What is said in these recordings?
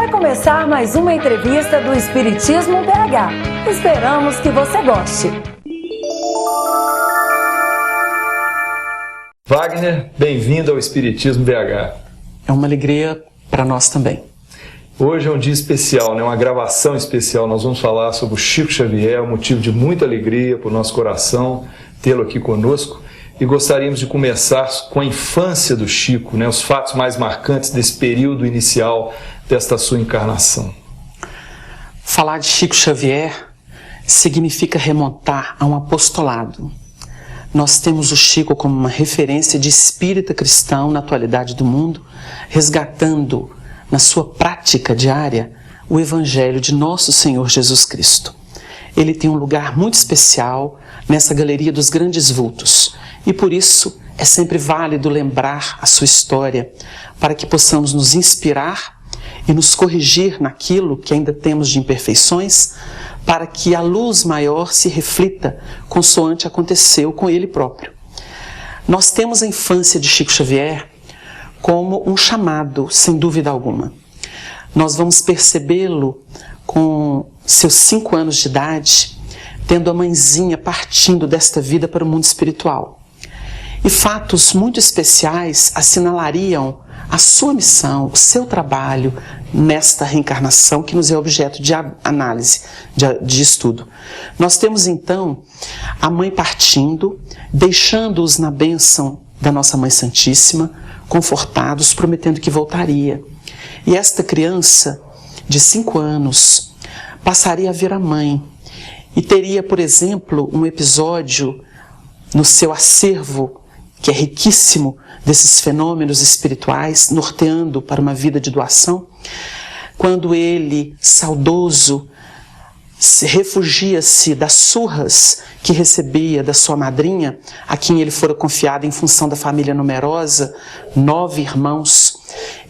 Vai começar mais uma entrevista do Espiritismo BH. Esperamos que você goste. Wagner, bem-vindo ao Espiritismo BH. É uma alegria para nós também. Hoje é um dia especial, uma gravação especial. Nós vamos falar sobre o Chico Xavier, um motivo de muita alegria para o nosso coração tê-lo aqui conosco. E gostaríamos de começar com a infância do Chico, os fatos mais marcantes desse período inicial desta sua encarnação. Falar de Chico Xavier significa remontar a um apostolado. Nós temos o Chico como uma referência de espírita cristão na atualidade do mundo, resgatando na sua prática diária o Evangelho de nosso Senhor Jesus Cristo. Ele tem um lugar muito especial nessa galeria dos grandes vultos e por isso é sempre válido lembrar a sua história para que possamos nos inspirar e nos corrigir naquilo que ainda temos de imperfeições, para que a luz maior se reflita consoante aconteceu com ele próprio. Nós temos a infância de Chico Xavier como um chamado, sem dúvida alguma. Nós vamos percebê-lo com seus 5 anos de idade, tendo a mãezinha partindo desta vida para o mundo espiritual. E fatos muito especiais assinalariam a sua missão, o seu trabalho nesta reencarnação que nos é objeto de análise, de estudo. Nós temos então a mãe partindo, deixando-os na bênção da nossa Mãe Santíssima, confortados, prometendo que voltaria. E esta criança de 5 anos passaria a ver a mãe e teria, por exemplo, um episódio no seu acervo, que é riquíssimo desses fenômenos espirituais, norteando para uma vida de doação, quando ele, saudoso, refugia-se das surras que recebia da sua madrinha, a quem ele fora confiado em função da família numerosa, 9 irmãos,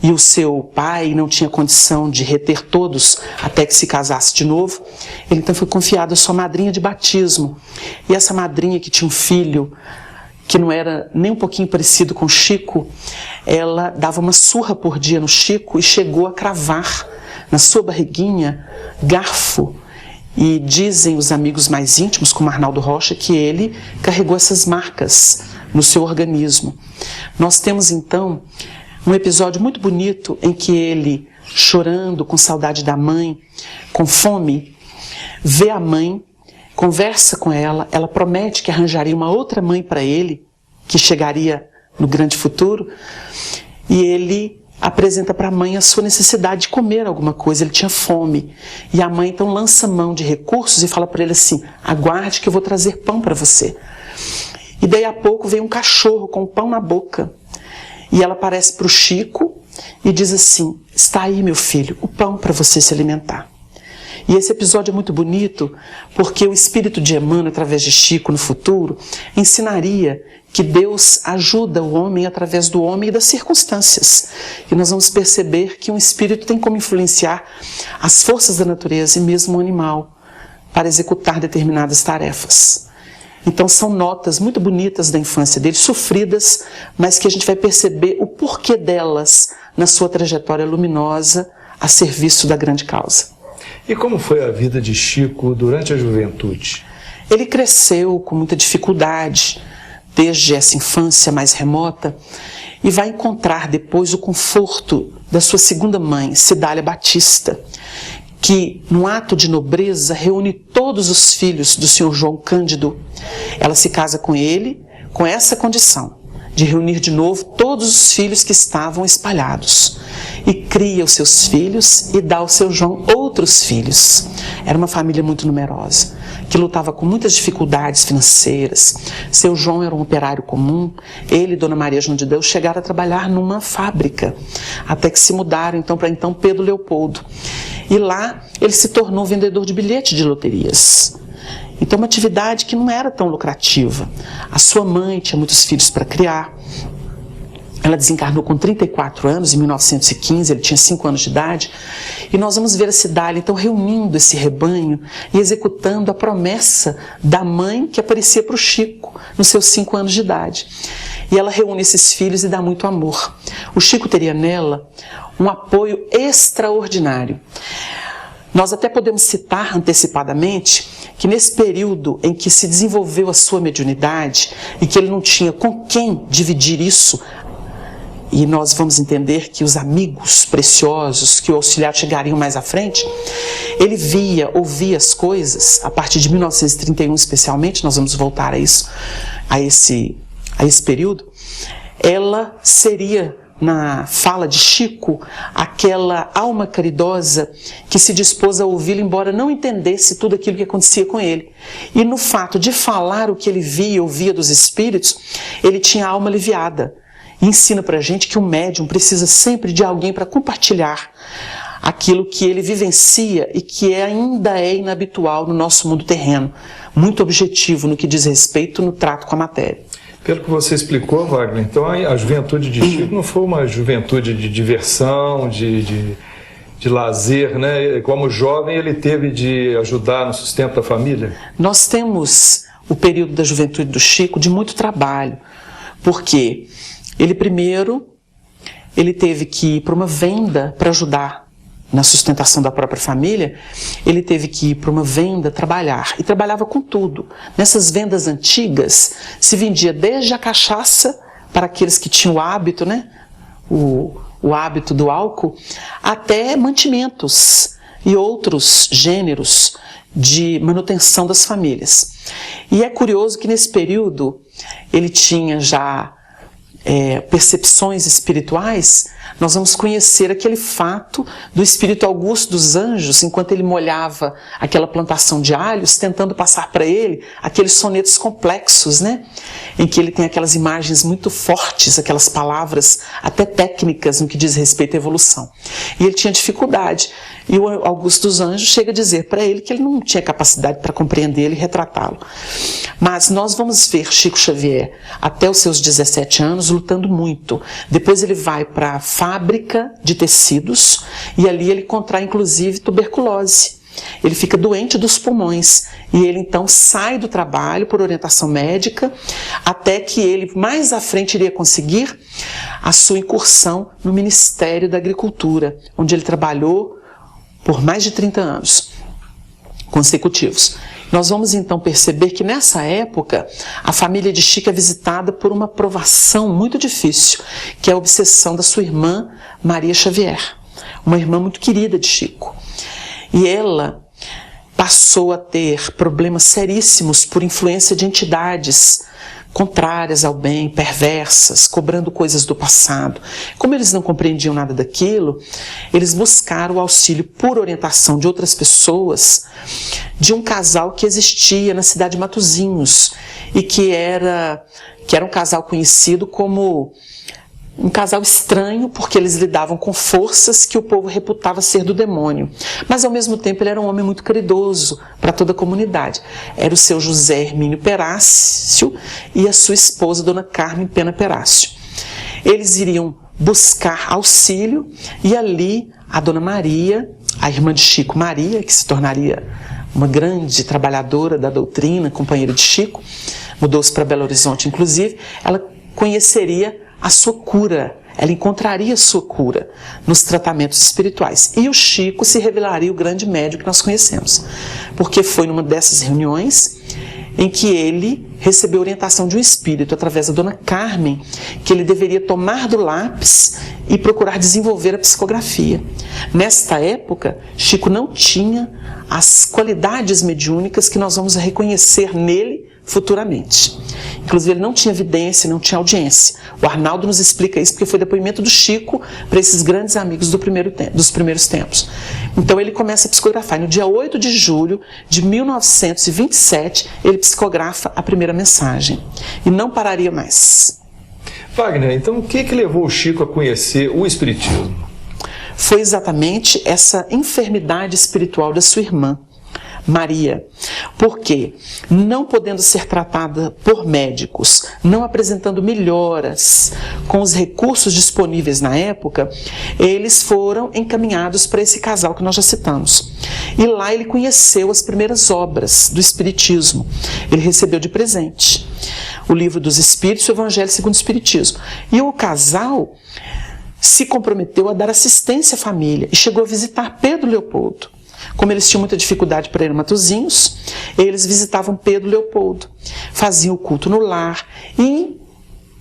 e o seu pai não tinha condição de reter todos até que se casasse de novo. Ele então foi confiado à sua madrinha de batismo, e essa madrinha que tinha um filho que não era nem um pouquinho parecido com o Chico, ela dava uma surra por dia no Chico e chegou a cravar na sua barriguinha garfo. E dizem os amigos mais íntimos, como Arnaldo Rocha, que ele carregou essas marcas no seu organismo. Nós temos então um episódio muito bonito em que ele, chorando, com saudade da mãe, com fome, vê a mãe, conversa com ela, ela promete que arranjaria uma outra mãe para ele, que chegaria no grande futuro, e ele apresenta para a mãe a sua necessidade de comer alguma coisa, ele tinha fome. E a mãe então lança mão de recursos e fala para ele assim: aguarde que eu vou trazer pão para você. E daí a pouco vem um cachorro com pão na boca, e ela aparece para o Chico e diz assim: está aí, meu filho, o pão para você se alimentar. E esse episódio é muito bonito porque o espírito de Emmanuel, através de Chico no futuro, ensinaria que Deus ajuda o homem através do homem e das circunstâncias. E nós vamos perceber que um espírito tem como influenciar as forças da natureza e mesmo o animal para executar determinadas tarefas. Então são notas muito bonitas da infância dele, sofridas, mas que a gente vai perceber o porquê delas na sua trajetória luminosa a serviço da grande causa. E como foi a vida de Chico durante a juventude? Ele cresceu com muita dificuldade, desde essa infância mais remota, e vai encontrar depois o conforto da sua segunda mãe, Cidália Batista, que, num ato de nobreza, reúne todos os filhos do senhor João Cândido. Ela se casa com ele com essa condição, de reunir de novo todos os filhos que estavam espalhados. E cria os seus filhos e dá ao seu João outros filhos. Era uma família muito numerosa, que lutava com muitas dificuldades financeiras. Seu João era um operário comum, ele e Dona Maria João de Deus chegaram a trabalhar numa fábrica, até que se mudaram então para Pedro Leopoldo. E lá ele se tornou vendedor de bilhetes de loterias. Então uma atividade que não era tão lucrativa. A sua mãe tinha muitos filhos para criar. Ela desencarnou com 34 anos, em 1915, ele tinha 5 anos de idade. E nós vamos ver a Cidália, então, reunindo esse rebanho e executando a promessa da mãe que aparecia para o Chico, nos seus 5 anos de idade. E ela reúne esses filhos e dá muito amor. O Chico teria nela um apoio extraordinário. Nós até podemos citar antecipadamente que nesse período em que se desenvolveu a sua mediunidade e que ele não tinha com quem dividir isso, e nós vamos entender que os amigos preciosos que o auxiliar chegariam mais à frente, ele via, ouvia as coisas, a partir de 1931 especialmente, nós vamos voltar a isso, a esse período, ela seria, na fala de Chico, aquela alma caridosa que se dispôs a ouvi-lo, embora não entendesse tudo aquilo que acontecia com ele. E no fato de falar o que ele via e ouvia dos espíritos, ele tinha a alma aliviada. E ensina pra gente que o médium precisa sempre de alguém para compartilhar aquilo que ele vivencia e que ainda é inabitual no nosso mundo terreno, muito objetivo no que diz respeito no trato com a matéria. Pelo que você explicou, Wagner, então a juventude de Chico não foi uma juventude de diversão, de lazer, né? Como jovem ele teve de ajudar no sustento da família? Nós temos o período da juventude do Chico de muito trabalho, porque ele teve que ir para uma venda para ajudar na sustentação da própria família, ele teve que ir para uma venda trabalhar, e trabalhava com tudo. Nessas vendas antigas, se vendia desde a cachaça, para aqueles que tinham o hábito, né? O hábito do álcool, até mantimentos e outros gêneros de manutenção das famílias. E é curioso que nesse período ele tinha já percepções espirituais. Nós vamos conhecer aquele fato do espírito Augusto dos Anjos, enquanto ele molhava aquela plantação de alhos, tentando passar para ele aqueles sonetos complexos, né? Em que ele tem aquelas imagens muito fortes, aquelas palavras até técnicas no que diz respeito à evolução. E ele tinha dificuldade. E o Augusto dos Anjos chega a dizer para ele que ele não tinha capacidade para compreendê-lo e retratá-lo. Mas nós vamos ver Chico Xavier até os seus 17 anos lutando muito. Depois ele vai para a fábrica de tecidos e ali ele contrai inclusive tuberculose. Ele fica doente dos pulmões e ele então sai do trabalho por orientação médica, até que ele mais à frente iria conseguir a sua incursão no Ministério da Agricultura, onde ele trabalhou por mais de 30 anos consecutivos. Nós vamos então perceber que nessa época a família de Chico é visitada por uma provação muito difícil, que é a obsessão da sua irmã Maria Xavier, uma irmã muito querida de Chico. E ela passou a ter problemas seríssimos por influência de entidades contrárias ao bem, perversas, cobrando coisas do passado. Como eles não compreendiam nada daquilo, eles buscaram o auxílio por orientação de outras pessoas, de um casal que existia na cidade de Matosinhos, e que era um casal conhecido como um casal estranho, porque eles lidavam com forças que o povo reputava ser do demônio. Mas, ao mesmo tempo, ele era um homem muito caridoso para toda a comunidade. Era o seu José Hermínio Perácio e a sua esposa, Dona Carmen Pena Perácio. Eles iriam buscar auxílio e ali a Dona Maria, a irmã de Chico, Maria, que se tornaria uma grande trabalhadora da doutrina, companheira de Chico, mudou-se para Belo Horizonte, inclusive, ela conheceria a sua cura, ela encontraria a sua cura nos tratamentos espirituais. E o Chico se revelaria o grande médium que nós conhecemos, porque foi numa dessas reuniões em que ele recebeu orientação de um espírito, através da Dona Carmen, que ele deveria tomar do lápis e procurar desenvolver a psicografia. Nesta época, Chico não tinha as qualidades mediúnicas que nós vamos reconhecer nele futuramente. Inclusive ele não tinha evidência, não tinha audiência. O Arnaldo nos explica isso porque foi depoimento do Chico para esses grandes amigos dos primeiros tempos. Então ele começa a psicografar. No dia 8 de julho de 1927, ele psicografa a primeira mensagem. E não pararia mais. Wagner, então o que levou o Chico a conhecer o Espiritismo? Foi exatamente essa enfermidade espiritual da sua irmã, Maria, porque não podendo ser tratada por médicos, não apresentando melhoras com os recursos disponíveis na época, eles foram encaminhados para esse casal que nós já citamos. E lá ele conheceu as primeiras obras do Espiritismo. Ele recebeu de presente o Livro dos Espíritos e o Evangelho segundo o Espiritismo. E o casal se comprometeu a dar assistência à família e chegou a visitar Pedro Leopoldo. Como eles tinham muita dificuldade para ir a Matosinhos, eles visitavam Pedro Leopoldo, faziam o culto no lar e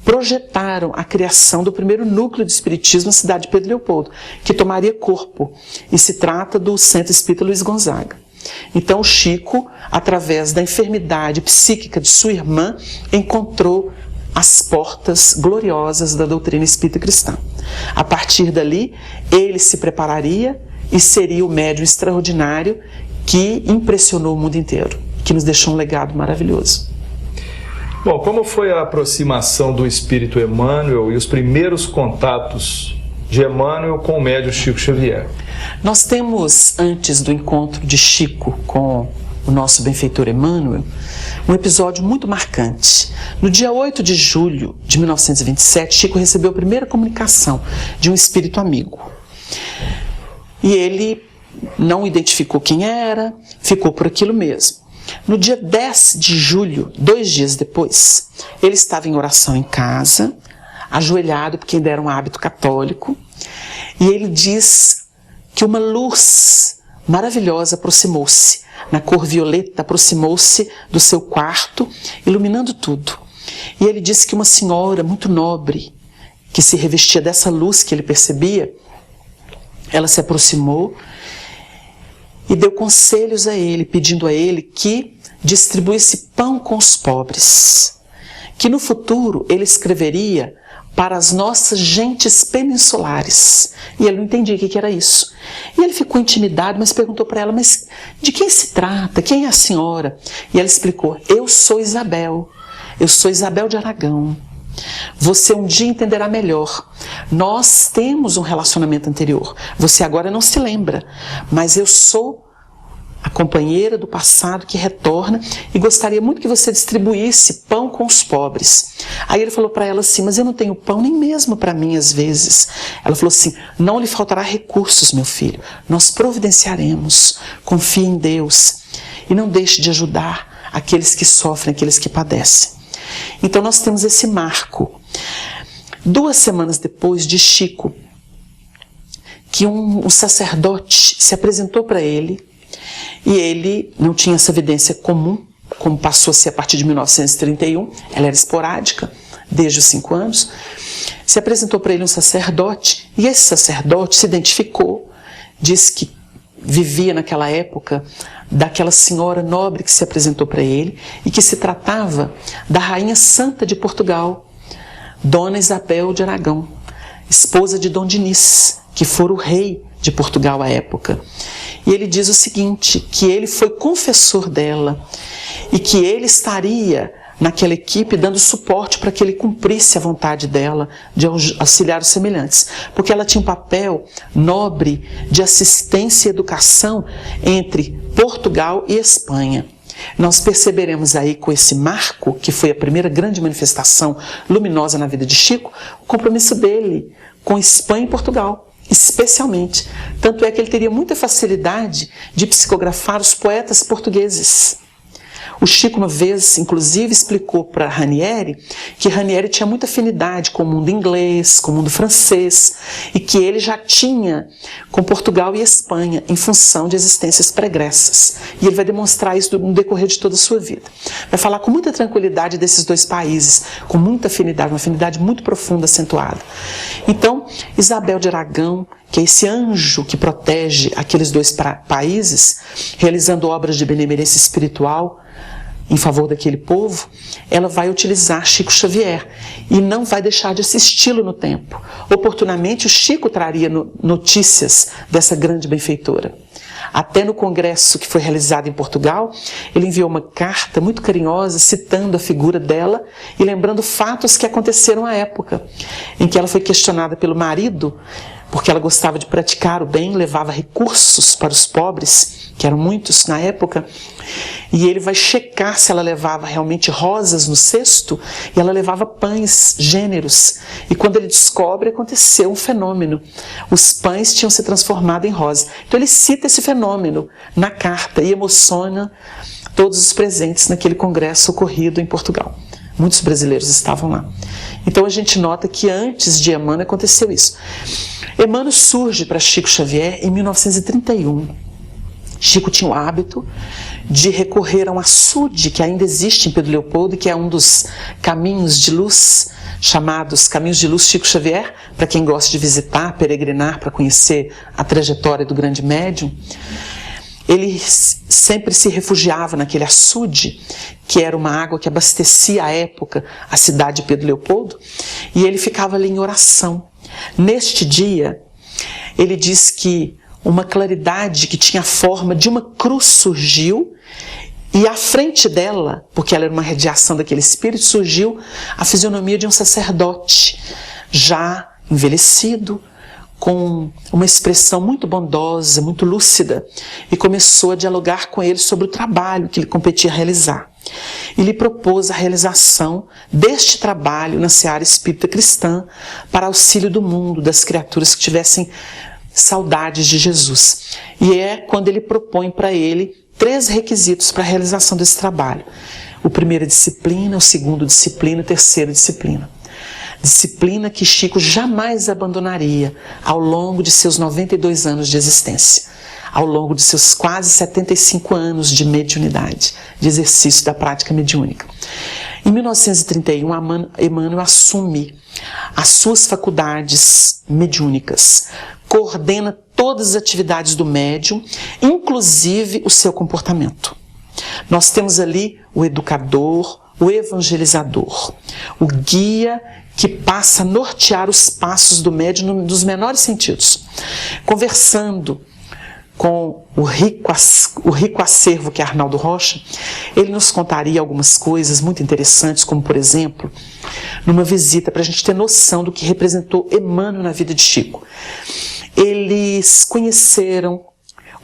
projetaram a criação do primeiro núcleo de espiritismo na cidade de Pedro Leopoldo, que tomaria corpo, e se trata do Centro Espírita Luiz Gonzaga. Então o Chico, através da enfermidade psíquica de sua irmã, encontrou as portas gloriosas da doutrina espírita cristã. A partir dali, ele se prepararia e seria o médium extraordinário que impressionou o mundo inteiro, que nos deixou um legado maravilhoso. Bom, como foi a aproximação do Espírito Emmanuel e os primeiros contatos de Emmanuel com o médium Chico Xavier? Nós temos, antes do encontro de Chico com o nosso benfeitor Emmanuel, um episódio muito marcante. No dia 8 de julho de 1927, Chico recebeu a primeira comunicação de um espírito amigo. E ele não identificou quem era, ficou por aquilo mesmo. No dia 10 de julho, 2 dias depois, ele estava em oração em casa, ajoelhado, porque ainda era um hábito católico, e ele diz que uma luz maravilhosa aproximou-se, na cor violeta, aproximou-se do seu quarto, iluminando tudo. E ele disse que uma senhora muito nobre, que se revestia dessa luz que ele percebia, ela se aproximou e deu conselhos a ele, pedindo a ele que distribuísse pão com os pobres, que no futuro ele escreveria para as nossas gentes peninsulares. E ele não entendia o que era isso. E ele ficou intimidado, mas perguntou para ela, mas de quem se trata? Quem é a senhora? E ela explicou, eu sou Isabel de Aragão. Você um dia entenderá melhor. Nós temos um relacionamento anterior. Você agora não se lembra, mas eu sou a companheira do passado que retorna e gostaria muito que você distribuísse pão com os pobres. Aí ele falou para ela assim, mas eu não tenho pão nem mesmo para mim às vezes. Ela falou assim, não lhe faltará recursos, meu filho. Nós providenciaremos. Confie em Deus e não deixe de ajudar aqueles que sofrem, aqueles que padecem. Então nós temos esse marco. 2 semanas depois de Chico, que um sacerdote se apresentou para ele, e ele não tinha essa evidência comum, como passou a ser a partir de 1931, ela era esporádica, desde os 5 anos, se apresentou para ele um sacerdote, e esse sacerdote se identificou, disse que vivia naquela época daquela senhora nobre que se apresentou para ele e que se tratava da Rainha Santa de Portugal, Dona Isabel de Aragão, esposa de Dom Dinis, que fora o rei de Portugal à época. E ele diz o seguinte, que ele foi confessor dela e que ele estaria naquela equipe dando suporte para que ele cumprisse a vontade dela de auxiliar os semelhantes, porque ela tinha um papel nobre de assistência e educação entre Portugal e Espanha. Nós perceberemos aí com esse marco, que foi a primeira grande manifestação luminosa na vida de Chico, o compromisso dele com Espanha e Portugal, especialmente. Tanto é que ele teria muita facilidade de psicografar os poetas portugueses. O Chico uma vez, inclusive, explicou para Ranieri que Ranieri tinha muita afinidade com o mundo inglês, com o mundo francês, e que ele já tinha com Portugal e Espanha, em função de existências pregressas. E ele vai demonstrar isso no decorrer de toda a sua vida. Vai falar com muita tranquilidade desses 2 países, com muita afinidade, uma afinidade muito profunda, acentuada. Então, Isabel de Aragão, que é esse anjo que protege aqueles 2 países, realizando obras de benemerência espiritual em favor daquele povo, ela vai utilizar Chico Xavier e não vai deixar de assisti-lo no tempo. Oportunamente, o Chico traria notícias dessa grande benfeitora. Até no congresso que foi realizado em Portugal, ele enviou uma carta muito carinhosa citando a figura dela e lembrando fatos que aconteceram à época, em que ela foi questionada pelo marido, porque ela gostava de praticar o bem, levava recursos para os pobres, que eram muitos na época, e ele vai checar se ela levava realmente rosas no cesto, e ela levava pães gêneros. E quando ele descobre, aconteceu um fenômeno. Os pães tinham se transformado em rosa. Então ele cita esse fenômeno na carta e emociona todos os presentes naquele congresso ocorrido em Portugal. Muitos brasileiros estavam lá. Então a gente nota que antes de Emmanuel aconteceu isso. Emmanuel surge para Chico Xavier em 1931. Chico tinha o hábito de recorrer a um açude que ainda existe em Pedro Leopoldo, que é um dos caminhos de luz, chamados Caminhos de Luz Chico Xavier, para quem gosta de visitar, peregrinar, para conhecer a trajetória do grande médium. Ele sempre se refugiava naquele açude, que era uma água que abastecia à época a cidade de Pedro Leopoldo, e ele ficava ali em oração. Neste dia, ele diz que uma claridade que tinha a forma de uma cruz surgiu, e à frente dela, porque ela era uma radiação daquele espírito, surgiu a fisionomia de um sacerdote, já envelhecido, com uma expressão muito bondosa, muito lúcida, e começou a dialogar com ele sobre o trabalho que lhe competia realizar. E lhe propôs a realização deste trabalho na seara espírita cristã para auxílio do mundo, das criaturas que tivessem saudades de Jesus. E é quando ele propõe para ele 3 requisitos para a realização desse trabalho. O primeiro é disciplina, o segundo disciplina, o terceiro disciplina. Disciplina que Chico jamais abandonaria ao longo de seus 92 anos de existência, ao longo de seus quase 75 anos de mediunidade, de exercício da prática mediúnica. Em 1931, Emmanuel assume as suas faculdades mediúnicas, coordena todas as atividades do médium, inclusive o seu comportamento. Nós temos ali o educador, o evangelizador, o guia que passa a nortear os passos do médium nos menores sentidos. Conversando com o rico acervo que é Arnaldo Rocha, ele nos contaria algumas coisas muito interessantes, como por exemplo, numa visita, para a gente ter noção do que representou Emmanuel na vida de Chico. Eles conheceram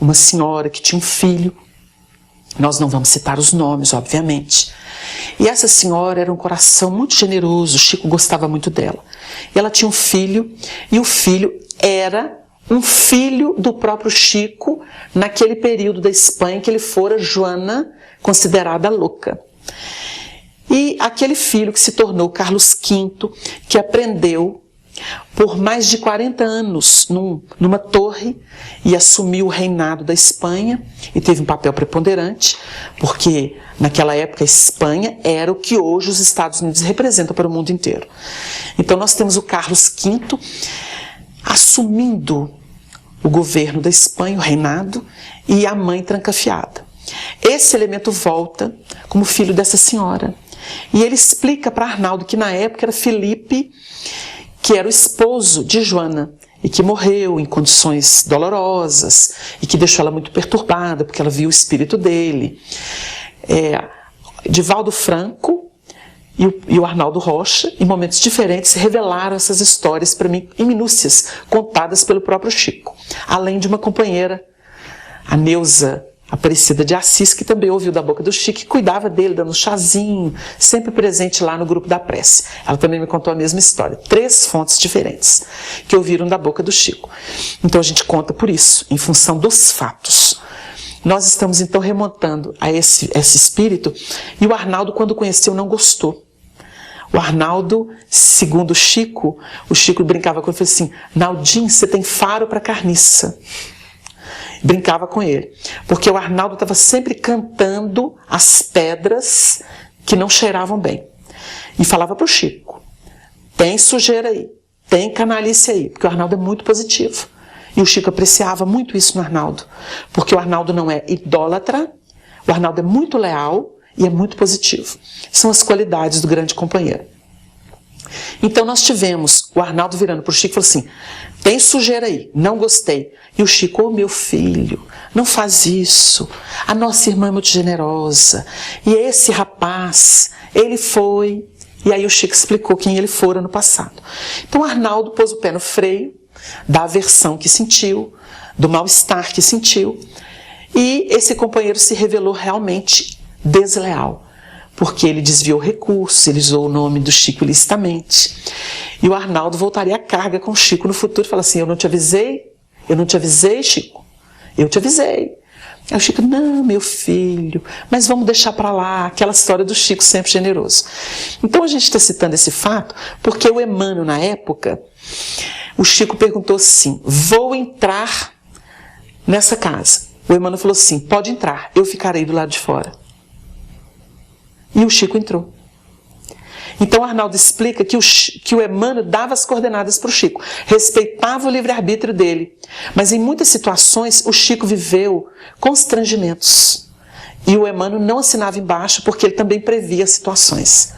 uma senhora que tinha um filho, nós não vamos citar os nomes, obviamente. E essa senhora era um coração muito generoso, Chico gostava muito dela. E ela tinha um filho, e o filho era um filho do próprio Chico, naquele período da Espanha que ele fora Joana, considerada louca. E aquele filho que se tornou Carlos V, que aprendeu por mais de 40 anos numa torre e assumiu o reinado da Espanha e teve um papel preponderante, porque naquela época a Espanha era o que hoje os Estados Unidos representam para o mundo inteiro. Então nós temos o Carlos V assumindo o governo da Espanha, o reinado, e a mãe trancafiada. Esse elemento volta como filho dessa senhora. E ele explica para Arnaldo que na época era Felipe, que era o esposo de Joana, e que morreu em condições dolorosas, e que deixou ela muito perturbada, porque ela viu o espírito dele. Divaldo Franco e o Arnaldo Rocha, em momentos diferentes, revelaram essas histórias para mim, em minúcias, contadas pelo próprio Chico. Além de uma companheira, a Neuza Aparecida de Assis, que também ouviu da boca do Chico, que cuidava dele, dando um chazinho, sempre presente lá no grupo da prece. Ela também me contou a mesma história. 3 fontes diferentes que ouviram da boca do Chico. Então a gente conta por isso, em função dos fatos. Nós estamos então remontando a esse espírito, e o Arnaldo, quando conheceu, não gostou. O Arnaldo, segundo o Chico brincava com ele e falou assim: Naldinho, você tem faro para carniça. Brincava com ele, porque o Arnaldo estava sempre cantando as pedras que não cheiravam bem. E falava para o Chico: tem sujeira aí, tem canalice aí, porque o Arnaldo é muito positivo. E o Chico apreciava muito isso no Arnaldo, porque o Arnaldo não é idólatra, o Arnaldo é muito leal e é muito positivo. São as qualidades do grande companheiro. Então nós tivemos o Arnaldo virando para o Chico e falou assim: tem sujeira aí, não gostei. E o Chico: ô meu filho, não faz isso, a nossa irmã é muito generosa, e esse rapaz, ele foi. E aí o Chico explicou quem ele fora no passado. Então o Arnaldo pôs o pé no freio da aversão que sentiu, do mal-estar que sentiu, e esse companheiro se revelou realmente desleal, porque ele desviou recursos, ele usou o nome do Chico ilicitamente. E o Arnaldo voltaria a carga com o Chico no futuro e falaria assim: eu não te avisei, Chico, eu te avisei. Aí o Chico, não, meu filho, mas vamos deixar para lá, aquela história do Chico sempre generoso. Então a gente está citando esse fato porque o Emmanuel, na época, o Chico perguntou assim, vou entrar nessa casa. O Emmanuel falou assim, pode entrar, eu ficarei do lado de fora. E o Chico entrou. Então Arnaldo explica que o Emmanuel dava as coordenadas para o Chico, respeitava o livre-arbítrio dele, mas em muitas situações o Chico viveu constrangimentos. E o Emmanuel não assinava embaixo porque ele também previa situações.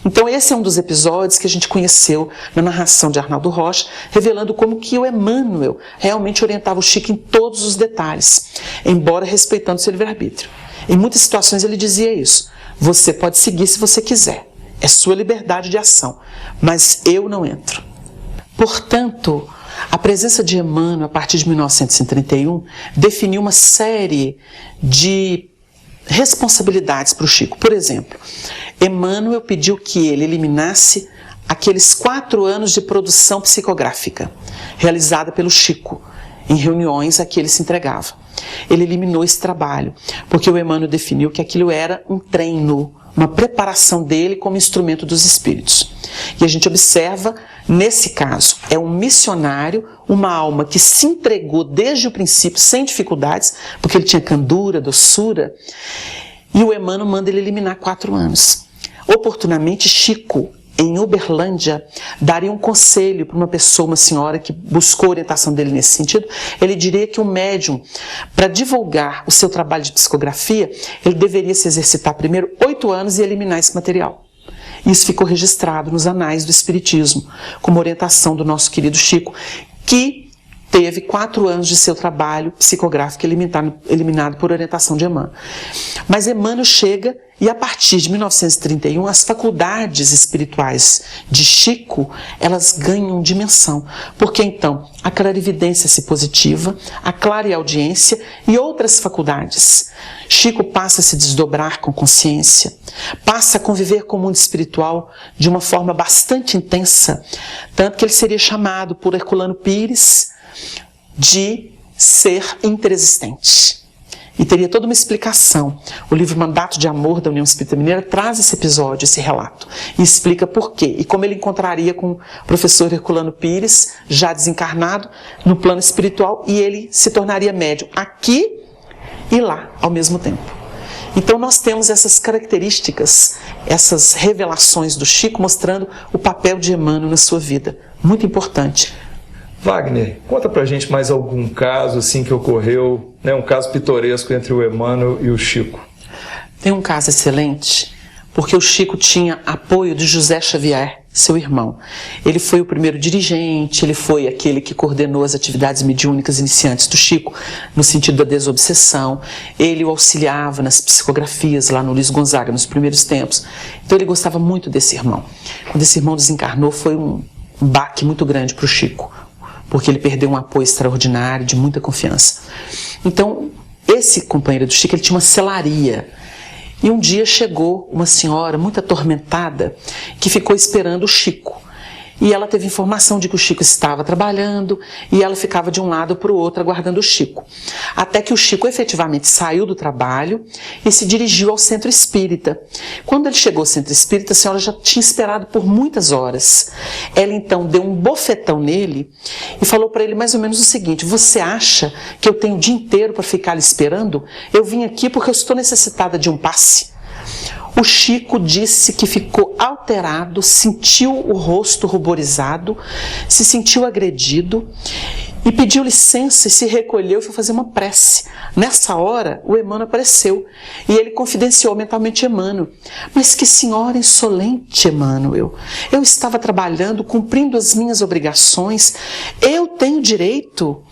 Então esse é um dos episódios que a gente conheceu na narração de Arnaldo Rocha, revelando como que o Emmanuel realmente orientava o Chico em todos os detalhes, embora respeitando seu livre-arbítrio. Em muitas situações ele dizia isso, você pode seguir se você quiser. É sua liberdade de ação, mas eu não entro. Portanto, a presença de Emmanuel, a partir de 1931, definiu uma série de responsabilidades para o Chico. Por exemplo, Emmanuel pediu que ele eliminasse aqueles 4 anos de produção psicográfica, realizada pelo Chico, em reuniões a que ele se entregava. Ele eliminou esse trabalho, porque o Emmanuel definiu que aquilo era um treino, uma preparação dele como instrumento dos espíritos. E a gente observa, nesse caso, é um missionário, uma alma que se entregou desde o princípio, sem dificuldades, porque ele tinha candura, doçura, e o Emmanuel manda ele eliminar 4 anos. Oportunamente, Chico, em Uberlândia, daria um conselho para uma pessoa, uma senhora que buscou orientação dele nesse sentido. Ele diria que o médium, para divulgar o seu trabalho de psicografia, ele deveria se exercitar primeiro 8 anos e eliminar esse material. Isso ficou registrado nos anais do Espiritismo, como orientação do nosso querido Chico, que teve 4 anos de seu trabalho psicográfico eliminado por orientação de Emmanuel. Mas Emmanuel chega e a partir de 1931 as faculdades espirituais de Chico, elas ganham dimensão, porque então a clarividência se positiva, a clareaudiência e outras faculdades. Chico passa a se desdobrar com consciência, passa a conviver com o mundo espiritual de uma forma bastante intensa, tanto que ele seria chamado por Herculano Pires de ser interexistente. E teria toda uma explicação. O livro Mandato de Amor da União Espírita Mineira traz esse episódio, esse relato, e explica por quê, e como ele encontraria com o professor Herculano Pires, já desencarnado, no plano espiritual, e ele se tornaria médium aqui e lá, ao mesmo tempo. Então nós temos essas características, essas revelações do Chico, mostrando o papel de Emmanuel na sua vida. Muito importante. Wagner, conta pra gente mais algum caso assim que ocorreu, né, um caso pitoresco entre o Emmanuel e o Chico. Tem um caso excelente, porque o Chico tinha apoio de José Xavier, seu irmão. Ele foi o primeiro dirigente, ele foi aquele que coordenou as atividades mediúnicas iniciantes do Chico, no sentido da desobsessão. Ele o auxiliava nas psicografias lá no Luiz Gonzaga, nos primeiros tempos. Então ele gostava muito desse irmão. Quando esse irmão desencarnou, foi um baque muito grande para o Chico, porque ele perdeu um apoio extraordinário, de muita confiança. Então, esse companheiro do Chico, ele tinha uma selaria. E um dia chegou uma senhora muito atormentada, que ficou esperando o Chico. E ela teve informação de que o Chico estava trabalhando, e ela ficava de um lado para o outro aguardando o Chico. Até que o Chico efetivamente saiu do trabalho e se dirigiu ao centro espírita. Quando ele chegou ao centro espírita, a senhora já tinha esperado por muitas horas. Ela então deu um bofetão nele e falou para ele mais ou menos o seguinte: você acha que eu tenho o dia inteiro para ficar ali esperando? Eu vim aqui porque eu estou necessitada de um passe. O Chico disse que ficou alterado, sentiu o rosto ruborizado, se sentiu agredido e pediu licença e se recolheu e foi fazer uma prece. Nessa hora, o Emmanuel apareceu e ele confidenciou mentalmente a Emmanuel: mas que senhora insolente, Emmanuel, eu estava trabalhando, cumprindo as minhas obrigações, eu tenho direito.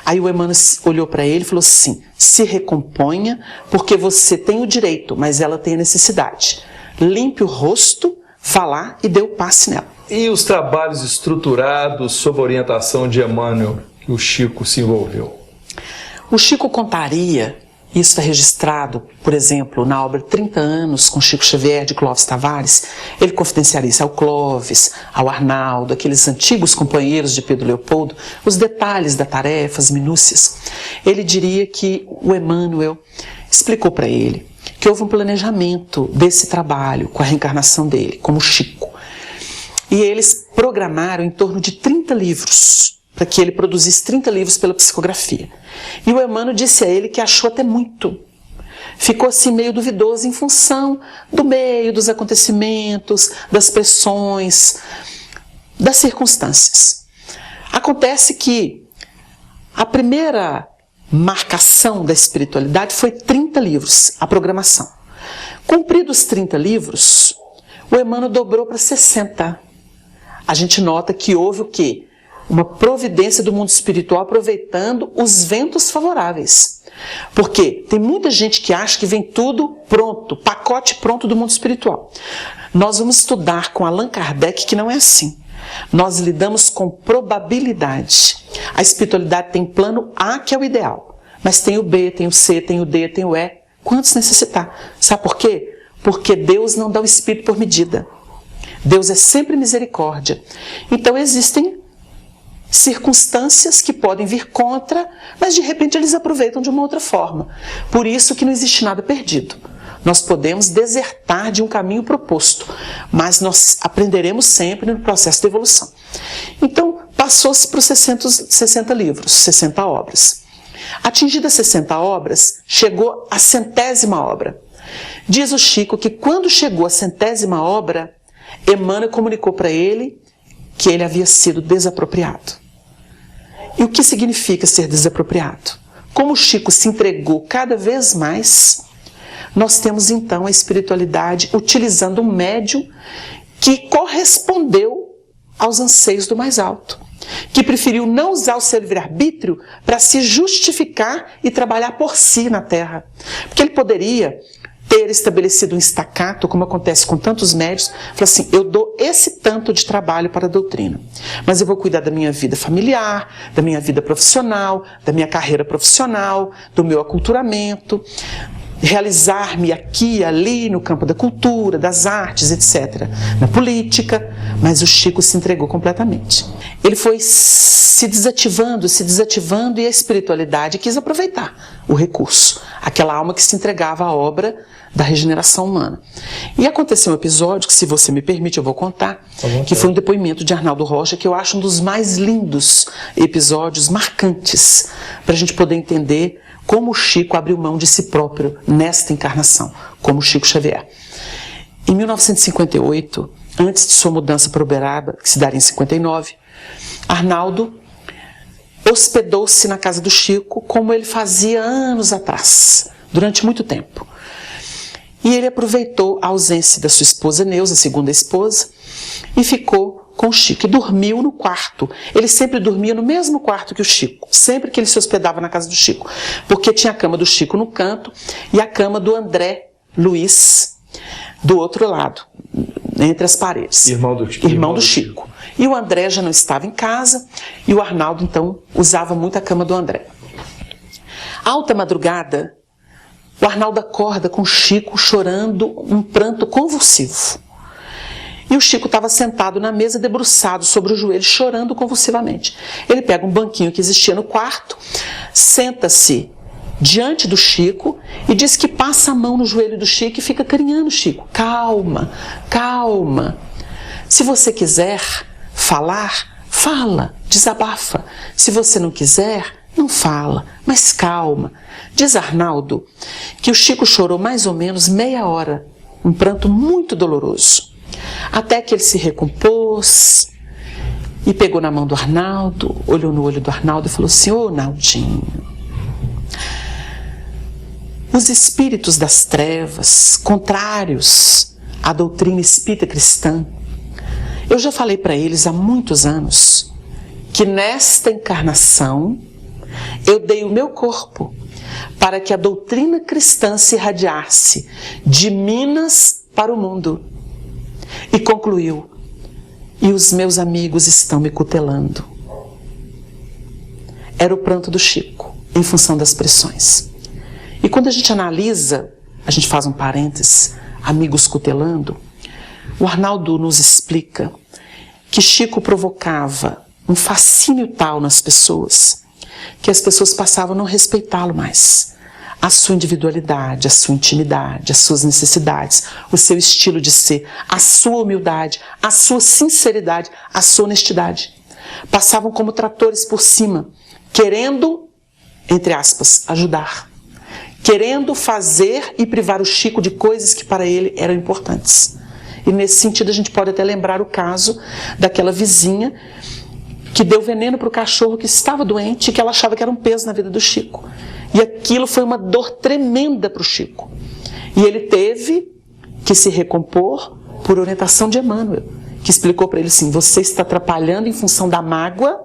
Aí o Emmanuel olhou para ele e falou assim: se recomponha, porque você tem o direito, mas ela tem a necessidade. Limpe o rosto, vá lá e dê o passe nela. E os trabalhos estruturados sob a orientação de Emmanuel que o Chico se envolveu? O Chico contaria Isso está registrado, por exemplo, na obra 30 anos com Chico Xavier, de Clóvis Tavares. Ele confidenciaria isso ao Clóvis, ao Arnaldo, aqueles antigos companheiros de Pedro Leopoldo, os detalhes da tarefa, as minúcias. Ele diria que o Emmanuel explicou para ele que houve um planejamento desse trabalho com a reencarnação dele, como Chico. E eles programaram em torno de 30 livros, para que ele produzisse 30 livros pela psicografia. E o Emmanuel disse a ele que achou até muito. Ficou assim meio duvidoso em função do meio, dos acontecimentos, das pressões, das circunstâncias. Acontece que a primeira marcação da espiritualidade foi 30 livros, a programação. Cumpridos 30 livros, o Emmanuel dobrou para 60. A gente nota que houve o quê? Uma providência do mundo espiritual aproveitando os ventos favoráveis. Porque tem muita gente que acha que vem tudo pronto, pacote pronto do mundo espiritual. Nós vamos estudar com Allan Kardec que não é assim. Nós lidamos com probabilidade. A espiritualidade tem plano A, que é o ideal. Mas tem o B, tem o C, tem o D, tem o E. Quantos necessitar? Sabe por quê? Porque Deus não dá o espírito por medida. Deus é sempre misericórdia. Então existem circunstâncias que podem vir contra, mas de repente eles aproveitam de uma outra forma. Por isso que não existe nada perdido. Nós podemos desertar de um caminho proposto, mas nós aprenderemos sempre no processo de evolução. Então, passou-se para os 60 livros, 60 obras. Atingidas 60 obras, chegou a 100ª obra. Diz o Chico que quando chegou a 100ª obra, Emmanuel comunicou para ele que ele havia sido desapropriado. E o que significa ser desapropriado? Como o Chico se entregou cada vez mais, nós temos então a espiritualidade utilizando um médium que correspondeu aos anseios do mais alto, que preferiu não usar o seu livre-arbítrio para se justificar e trabalhar por si na Terra. Porque ele poderia ter estabelecido um estacato, como acontece com tantos médios, falar assim, eu dou esse tanto de trabalho para a doutrina, mas eu vou cuidar da minha vida familiar, da minha vida profissional, da minha carreira profissional, do meu aculturamento, realizar-me aqui e ali no campo da cultura, das artes, etc., na política, mas o Chico se entregou completamente. Ele foi se desativando e a espiritualidade quis aproveitar o recurso, aquela alma que se entregava à obra da regeneração humana. E aconteceu um episódio que, se você me permite, eu vou contar, que foi um depoimento de Arnaldo Rocha, que eu acho um dos mais lindos episódios marcantes, para a gente poder entender como o Chico abriu mão de si próprio nesta encarnação, como Chico Xavier. Em 1958, antes de sua mudança para Uberaba, que se daria em 59, Arnaldo hospedou-se na casa do Chico, como ele fazia anos atrás, durante muito tempo. E ele aproveitou a ausência da sua esposa Neuza, a segunda esposa, e ficou com o Chico, e dormiu no quarto. Ele sempre dormia no mesmo quarto que o Chico, sempre que ele se hospedava na casa do Chico, porque tinha a cama do Chico no canto e a cama do André Luiz do outro lado, entre as paredes. Irmão do Chico. E o André já não estava em casa, e o Arnaldo, então, usava muito a cama do André. Alta madrugada, o Arnaldo acorda com o Chico chorando um pranto convulsivo. E o Chico estava sentado na mesa, debruçado sobre o joelho, chorando convulsivamente. Ele pega um banquinho que existia no quarto, senta-se diante do Chico e diz que passa a mão no joelho do Chico e fica carinhando o Chico. Calma, calma. Se você quiser falar, fala, desabafa. Se você não quiser, não fala, mas calma. Diz Arnaldo que o Chico chorou mais ou menos meia hora, um pranto muito doloroso. Até que ele se recompôs e pegou na mão do Arnaldo, olhou no olho do Arnaldo e falou assim, ô Naldinho, os espíritos das trevas, contrários à doutrina espírita cristã, eu já falei para eles há muitos anos que nesta encarnação eu dei o meu corpo para que a doutrina cristã se irradiasse de Minas para o mundo. E concluiu, e os meus amigos estão me cutelando. Era o pranto do Chico, em função das pressões. E quando a gente analisa, a gente faz um parênteses, amigos cutelando, o Arnaldo nos explica que Chico provocava um fascínio tal nas pessoas, que as pessoas passavam a não respeitá-lo mais. A sua individualidade, a sua intimidade, as suas necessidades, o seu estilo de ser, a sua humildade, a sua sinceridade, a sua honestidade. Passavam como tratores por cima, querendo, entre aspas, ajudar. Querendo fazer e privar o Chico de coisas que para ele eram importantes. E nesse sentido a gente pode até lembrar o caso daquela vizinha que deu veneno para o cachorro que estava doente e que ela achava que era um peso na vida do Chico. E aquilo foi uma dor tremenda para o Chico. E ele teve que se recompor por orientação de Emmanuel, que explicou para ele assim: você está atrapalhando em função da mágoa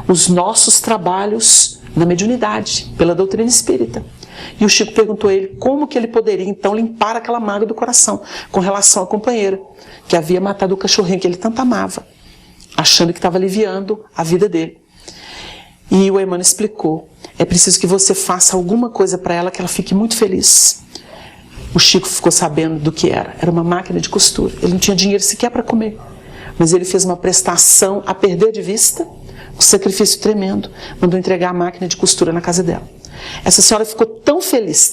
os nossos trabalhos na mediunidade, pela doutrina espírita. E o Chico perguntou a ele como que ele poderia então limpar aquela mágoa do coração com relação à companheira que havia matado o cachorrinho que ele tanto amava, achando que estava aliviando a vida dele. E o Emmanuel explicou: é preciso que você faça alguma coisa para ela que ela fique muito feliz. O Chico ficou sabendo do que era. Era uma máquina de costura. Ele não tinha dinheiro sequer para comer. Mas ele fez uma prestação a perder de vista, um sacrifício tremendo, mandou entregar a máquina de costura na casa dela. Essa senhora ficou tão feliz,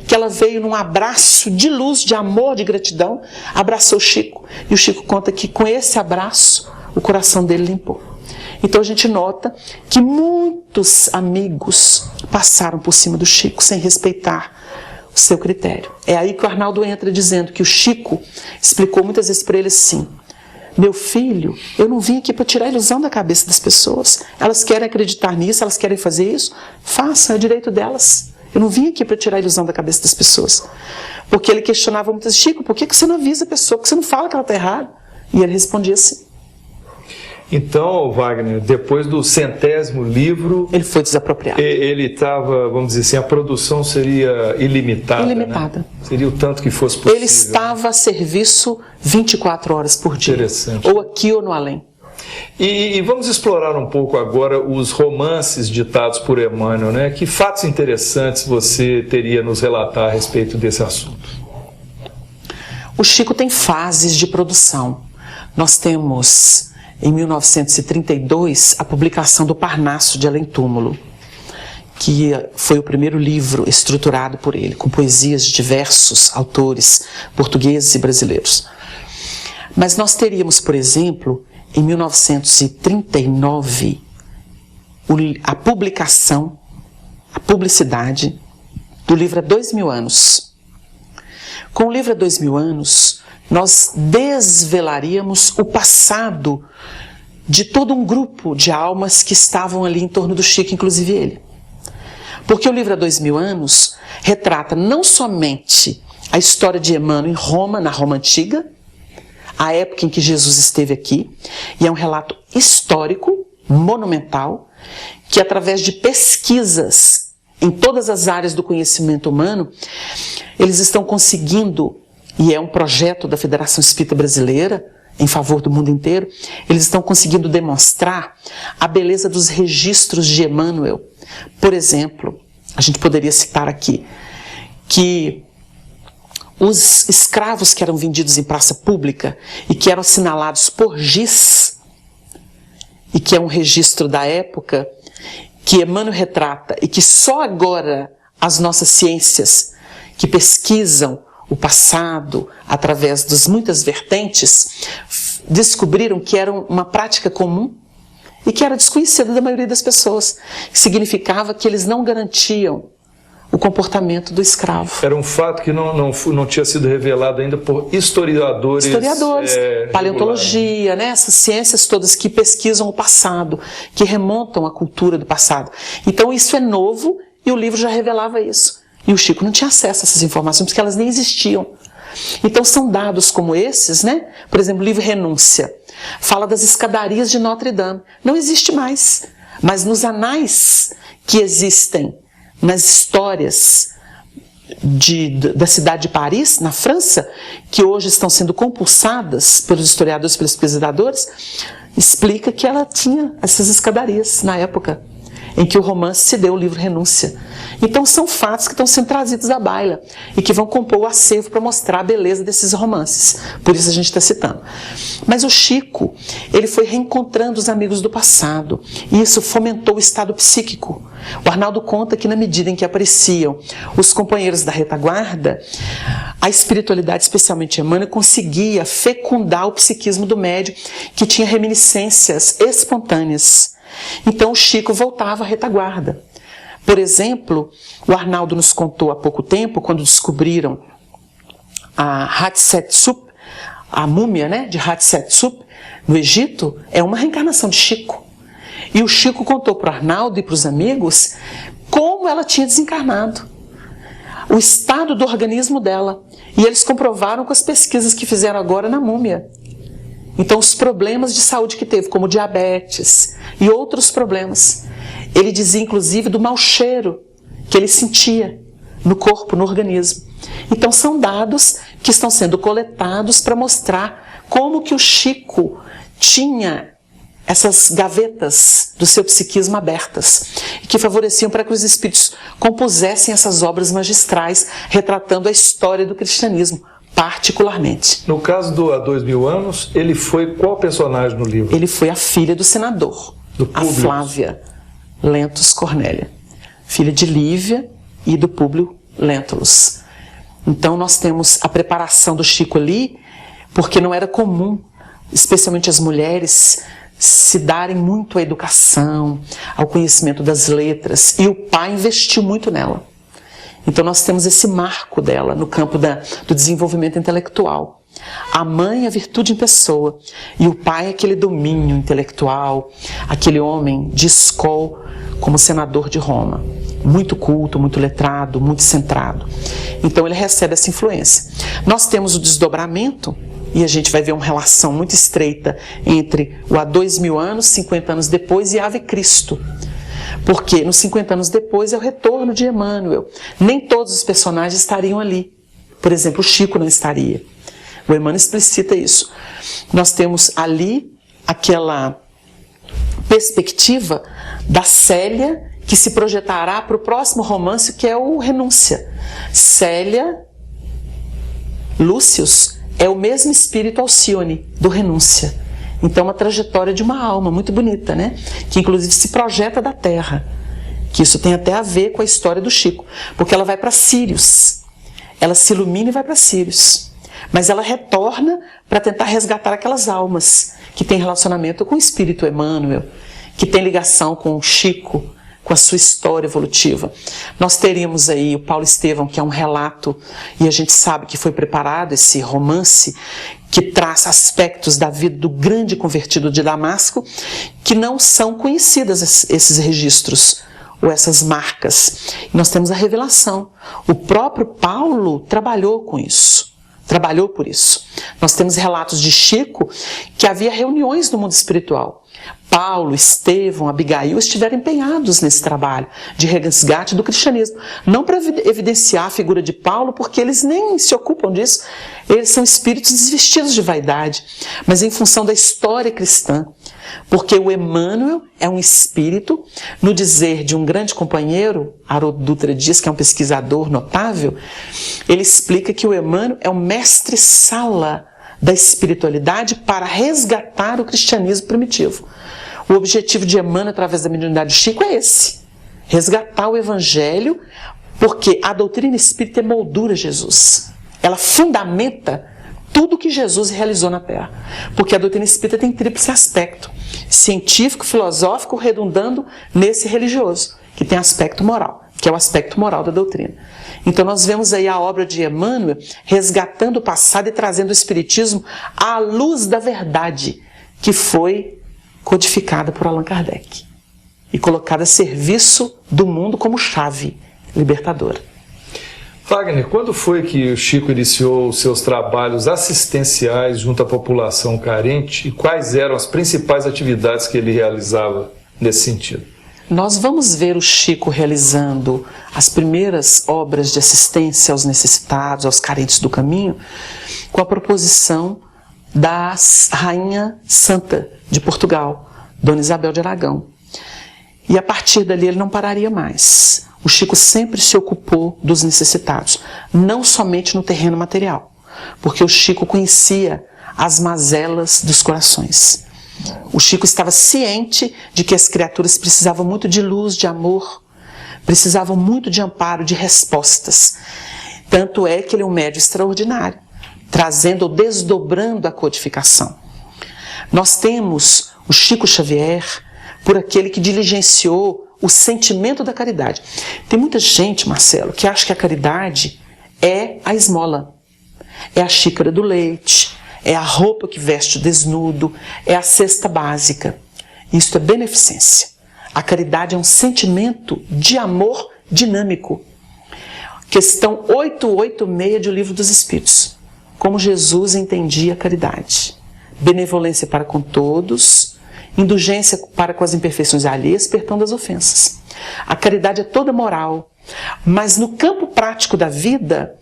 que ela veio num abraço de luz, de amor, de gratidão, abraçou o Chico. E o Chico conta que com esse abraço, o coração dele limpou. Então a gente nota que muitos amigos passaram por cima do Chico sem respeitar o seu critério. É aí que o Arnaldo entra dizendo que o Chico explicou muitas vezes para ele assim: meu filho, eu não vim aqui para tirar a ilusão da cabeça das pessoas. Elas querem acreditar nisso, elas querem fazer isso, façam, é direito delas. Eu não vim aqui para tirar a ilusão da cabeça das pessoas. Porque ele questionava muitas vezes: Chico, por que você não avisa a pessoa? Por que você não fala que ela está errada? E ele respondia assim. Então, Wagner, depois do 100º livro... ele foi desapropriado. Ele estava, vamos dizer assim, a produção seria ilimitada. Ilimitada. Né? Seria o tanto que fosse possível. Ele estava a serviço 24 horas por dia. Interessante. Ou aqui ou no além. E vamos explorar um pouco agora os romances ditados por Emmanuel, né? Que fatos interessantes você teria a nos relatar a respeito desse assunto? O Chico tem fases de produção. Nós temos, em 1932, a publicação do Parnaso de Além Túmulo, que foi o primeiro livro estruturado por ele, com poesias de diversos autores portugueses e brasileiros. Mas nós teríamos, por exemplo, em 1939, a publicação, a publicidade do livro Há 2000 Anos. Com o livro Há 2000 Anos, nós desvelaríamos o passado de todo um grupo de almas que estavam ali em torno do Chico, inclusive ele. Porque o livro Há 2000 Anos retrata não somente a história de Emmanuel em Roma, na Roma Antiga, a época em que Jesus esteve aqui, e é um relato histórico, monumental, que através de pesquisas em todas as áreas do conhecimento humano, eles estão conseguindo, e é um projeto da Federação Espírita Brasileira, em favor do mundo inteiro, eles estão conseguindo demonstrar a beleza dos registros de Emmanuel. Por exemplo, a gente poderia citar aqui que os escravos que eram vendidos em praça pública e que eram assinalados por giz, e que é um registro da época, que Emmanuel retrata e que só agora as nossas ciências que pesquisam o passado através das muitas vertentes descobriram que era uma prática comum e que era desconhecida da maioria das pessoas, que significava que eles não garantiam o comportamento do escravo. Era um fato que não tinha sido revelado ainda por historiadores. Paleontologia, né? Essas ciências todas que pesquisam o passado, que remontam a cultura do passado. Então isso é novo e o livro já revelava isso. E o Chico não tinha acesso a essas informações porque elas nem existiam. Então são dados como esses, né? Por exemplo, o livro Renúncia fala das escadarias de Notre Dame. Não existe mais, mas nos anais que existem, nas histórias da cidade de Paris, na França, que hoje estão sendo compulsadas pelos historiadores e pelos pesquisadores, explica que ela tinha essas escadarias na época. em que o romance se deu, o livro Renúncia. Então são fatos que estão sendo trazidos à baila e que vão compor o acervo para mostrar a beleza desses romances. Por isso a gente está citando. Mas o Chico, ele foi reencontrando os amigos do passado e isso fomentou o estado psíquico. O Arnaldo conta que na medida em que apareciam os companheiros da retaguarda, a espiritualidade, especialmente Emmanuel, conseguia fecundar o psiquismo do médium, que tinha reminiscências espontâneas. Então o Chico voltava à retaguarda. Por exemplo, o Arnaldo nos contou há pouco tempo, quando descobriram a Hatshepsut, a múmia, né, de Hatshepsut, no Egito, é uma reencarnação de Chico. E o Chico contou para o Arnaldo e para os amigos como ela tinha desencarnado, o estado do organismo dela. E eles comprovaram com as pesquisas que fizeram agora na múmia. Então, os problemas de saúde que teve, como diabetes e outros problemas. Ele dizia, inclusive, do mau cheiro que ele sentia no corpo, no organismo. Então, são dados que estão sendo coletados para mostrar como que o Chico tinha essas gavetas do seu psiquismo abertas, que favoreciam para que os espíritos compusessem essas obras magistrais, retratando a história do cristianismo, particularmente. No caso do Há 2000 anos, ele foi qual personagem no livro? Ele foi a filha do senador, a Flávia Lentulus Cornélia, filha de Lívia e do Públio Lentulus. Então nós temos a preparação do Chico ali, porque não era comum, especialmente as mulheres, se darem muito à educação, ao conhecimento das letras, e o pai investiu muito nela. Então nós temos esse marco dela no campo do desenvolvimento intelectual. A mãe é a virtude em pessoa, e o pai é aquele domínio intelectual, aquele homem de escol como senador de Roma, muito culto, muito letrado, muito centrado. Então ele recebe essa influência. Nós temos o desdobramento, e a gente vai ver uma relação muito estreita entre o Há 2000 anos, 50 anos depois, e Ave Cristo. Porque nos 50 anos depois é o retorno de Emmanuel. Nem todos os personagens estariam ali. Por exemplo, o Chico não estaria. O Emmanuel explicita isso. Nós temos ali aquela perspectiva da Célia, que se projetará para o próximo romance, que é o Renúncia. Célia Lúcius é o mesmo espírito Alcione, do Renúncia. Então, uma trajetória de uma alma muito bonita, né? Que inclusive se projeta da Terra. Que isso tem até a ver com a história do Chico. Porque ela vai para Sírios. Ela se ilumina e vai para Sírios. Mas ela retorna para tentar resgatar aquelas almas que têm relacionamento com o espírito Emmanuel, que tem ligação com o Chico, com a sua história evolutiva. Nós teríamos aí o Paulo Estevam, que é um relato, e a gente sabe que foi preparado esse romance, que traz aspectos da vida do grande convertido de Damasco, que não são conhecidas esses registros, ou essas marcas. E nós temos a revelação. O próprio Paulo trabalhou com isso. Trabalhou por isso. Nós temos relatos de Chico que havia reuniões no mundo espiritual. Paulo, Estevão, Abigail estiveram empenhados nesse trabalho de resgate do cristianismo. Não para evidenciar a figura de Paulo, porque eles nem se ocupam disso. Eles são espíritos desvestidos de vaidade, mas em função da história cristã. Porque o Emmanuel é um espírito, no dizer de um grande companheiro, Haroldo Dutra Dias, que é um pesquisador notável, ele explica que o Emmanuel é o mestre-sala da espiritualidade para resgatar o cristianismo primitivo. O objetivo de Emmanuel, através da mediunidade de Chico, é esse: resgatar o evangelho, porque a doutrina espírita é moldura a Jesus. Ela fundamenta tudo que Jesus realizou na Terra. Porque a doutrina espírita tem tríplice aspecto: científico, filosófico, redundando nesse religioso, que tem aspecto moral, que é o aspecto moral da doutrina. Então nós vemos aí a obra de Emmanuel resgatando o passado e trazendo o espiritismo à luz da verdade, que foi codificada por Allan Kardec e colocada a serviço do mundo como chave libertadora. Wagner, quando foi que o Chico iniciou os seus trabalhos assistenciais junto à população carente e quais eram as principais atividades que ele realizava nesse sentido? Nós vamos ver o Chico realizando as primeiras obras de assistência aos necessitados, aos carentes do caminho, com a proposição da Rainha Santa de Portugal, Dona Isabel de Aragão. E a partir dali ele não pararia mais. O Chico sempre se ocupou dos necessitados, não somente no terreno material, porque o Chico conhecia as mazelas dos corações. O Chico estava ciente de que as criaturas precisavam muito de luz, de amor, precisavam muito de amparo, de respostas. Tanto é que ele é um médium extraordinário, trazendo ou desdobrando a codificação. Nós temos o Chico Xavier por aquele que diligenciou o sentimento da caridade. Tem muita gente, Marcelo, que acha que a caridade é a esmola, é a xícara do leite, é a roupa que veste o desnudo, é a cesta básica. Isso é beneficência. A caridade é um sentimento de amor dinâmico. Questão 886 do Livro dos Espíritos. Como Jesus entendia a caridade. Benevolência para com todos, indulgência para com as imperfeições alheias, perdão das ofensas. A caridade é toda moral, mas no campo prático da vida,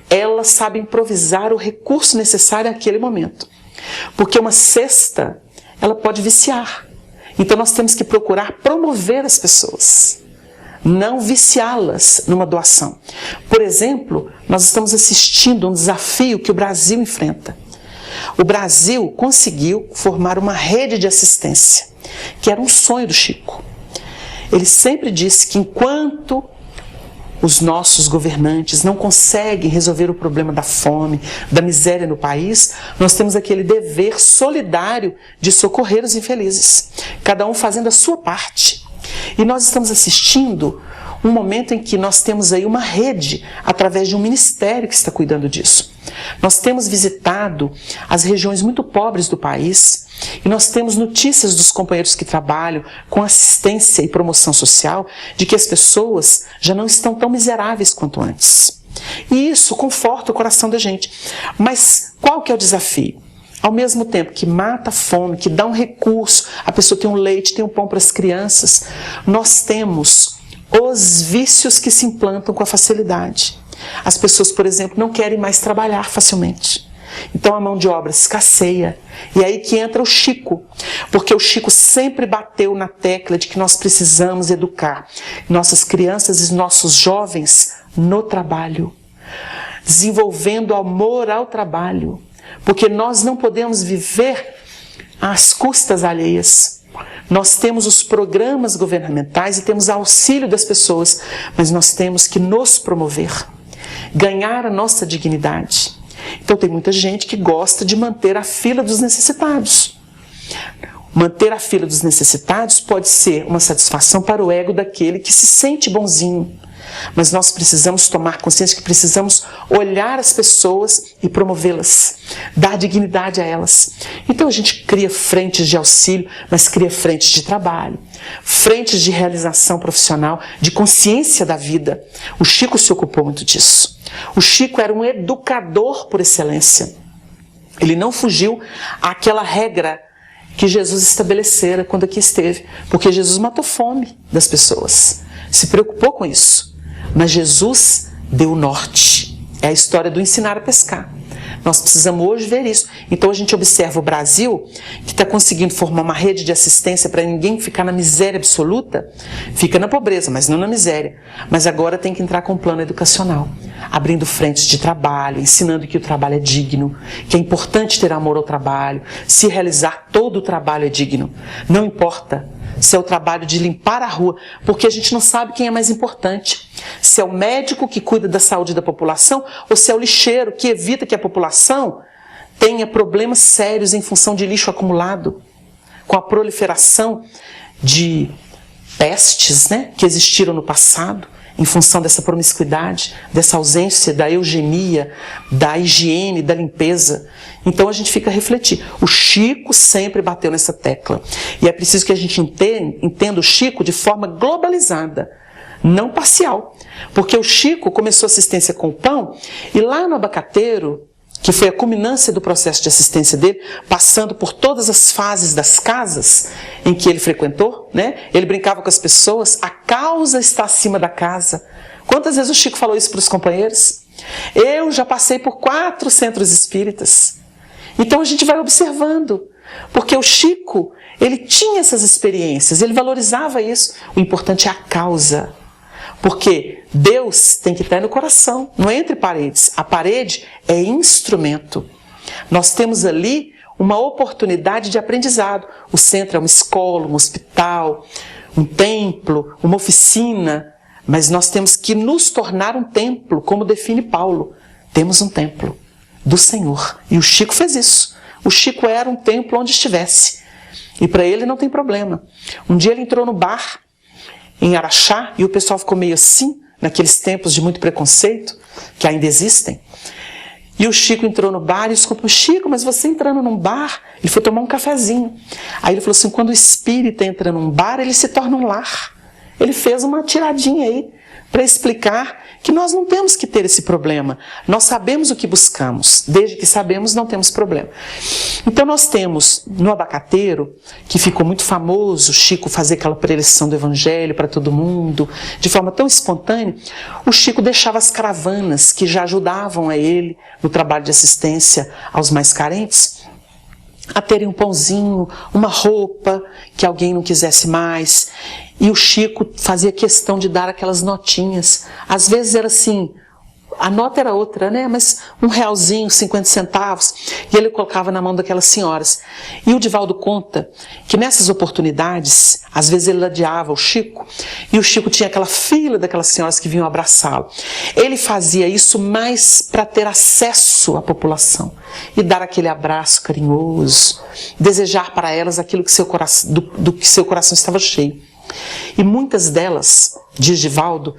ela sabe improvisar o recurso necessário àquele momento. Porque uma cesta, ela pode viciar. Então nós temos que procurar promover as pessoas, não viciá-las numa doação. Por exemplo, nós estamos assistindo um desafio que o Brasil enfrenta. O Brasil conseguiu formar uma rede de assistência, que era um sonho do Chico. Ele sempre disse que enquanto os nossos governantes não conseguem resolver o problema da fome, da miséria no país, nós temos aquele dever solidário de socorrer os infelizes, cada um fazendo a sua parte. E nós estamos assistindo um momento em que nós temos aí uma rede, através de um ministério que está cuidando disso. Nós temos visitado as regiões muito pobres do país e nós temos notícias dos companheiros que trabalham com assistência e promoção social de que as pessoas já não estão tão miseráveis quanto antes. E isso conforta o coração da gente. Mas qual que é o desafio? Ao mesmo tempo que mata a fome, que dá um recurso, a pessoa tem um leite, tem um pão para as crianças, nós temos os vícios que se implantam com a facilidade. As pessoas, por exemplo, não querem mais trabalhar facilmente. Então a mão de obra escasseia. E aí que entra o Chico. Porque o Chico sempre bateu na tecla de que nós precisamos educar nossas crianças e nossos jovens no trabalho. Desenvolvendo amor ao trabalho. Porque nós não podemos viver às custas alheias. Nós temos os programas governamentais e temos auxílio das pessoas, mas nós temos que nos promover, ganhar a nossa dignidade. Então tem muita gente que gosta de manter a fila dos necessitados. Manter a fila dos necessitados pode ser uma satisfação para o ego daquele que se sente bonzinho. Mas nós precisamos tomar consciência que precisamos olhar as pessoas e promovê-las, dar dignidade a elas. Então a gente cria frentes de auxílio, mas cria frentes de trabalho, frentes de realização profissional, de consciência da vida. O Chico se ocupou muito disso. O Chico era um educador por excelência. Ele não fugiu àquela regra que Jesus estabelecera quando aqui esteve, porque Jesus matou fome das pessoas, se preocupou com isso. Mas Jesus deu o norte. É a história do ensinar a pescar. Nós precisamos hoje ver isso. Então a gente observa o Brasil, que está conseguindo formar uma rede de assistência para ninguém ficar na miséria absoluta. Fica na pobreza, mas não na miséria. Mas agora tem que entrar com um plano educacional, abrindo frentes de trabalho, ensinando que o trabalho é digno, que é importante ter amor ao trabalho, se realizar todo o trabalho é digno. Não importa se é o trabalho de limpar a rua, porque a gente não sabe quem é mais importante. Se é o médico que cuida da saúde da população ou se é o lixeiro que evita que a população tenha problemas sérios em função de lixo acumulado, com a proliferação de pestes, que existiram no passado, em função dessa promiscuidade, dessa ausência da eugenia, da higiene, da limpeza. Então a gente fica a refletir. O Chico sempre bateu nessa tecla. E é preciso que a gente entenda o Chico de forma globalizada, não parcial. Porque o Chico começou assistência com o pão e lá no Abacateiro, que foi a culminância do processo de assistência dele, passando por todas as fases das casas em que ele frequentou, Ele brincava com as pessoas, a causa está acima da casa. Quantas vezes o Chico falou isso para os companheiros? Eu já passei por 4 centros espíritas. Então a gente vai observando Porque o Chico, ele tinha essas experiências, ele valorizava isso. O importante é a causa. Porque Deus tem que estar no coração, não é entre paredes. A parede é instrumento. Nós temos ali uma oportunidade de aprendizado. O centro é uma escola, um hospital, um templo, uma oficina. Mas nós temos que nos tornar um templo, como define Paulo. Temos um templo do Senhor. E o Chico fez isso. O Chico era um templo onde estivesse. E para ele não tem problema. Um dia ele entrou no bar, em Araxá, e o pessoal ficou meio assim, naqueles tempos de muito preconceito, que ainda existem. E o Chico entrou no bar e escutou: Chico, mas você entrando num bar? Ele foi tomar um cafezinho. Aí ele falou assim: quando o espírito entra num bar, ele se torna um lar. Ele fez uma tiradinha aí para explicar que nós não temos que ter esse problema. Nós sabemos o que buscamos. Desde que sabemos, não temos problema. Então nós temos no Abacateiro, que ficou muito famoso, o Chico fazer aquela preleção do Evangelho para todo mundo, de forma tão espontânea, o Chico deixava as caravanas que já ajudavam a ele no trabalho de assistência aos mais carentes, a terem um pãozinho, uma roupa que alguém não quisesse mais. E o Chico fazia questão de dar aquelas notinhas. Às vezes era assim, a nota era outra, né? Mas R$1, 50 centavos, e ele colocava na mão daquelas senhoras. E o Divaldo conta que nessas oportunidades, às vezes ele ladeava o Chico, e o Chico tinha aquela fila daquelas senhoras que vinham abraçá-lo. Ele fazia isso mais para ter acesso à população e dar aquele abraço carinhoso, desejar para elas aquilo que do que seu coração estava cheio. E muitas delas, diz Divaldo,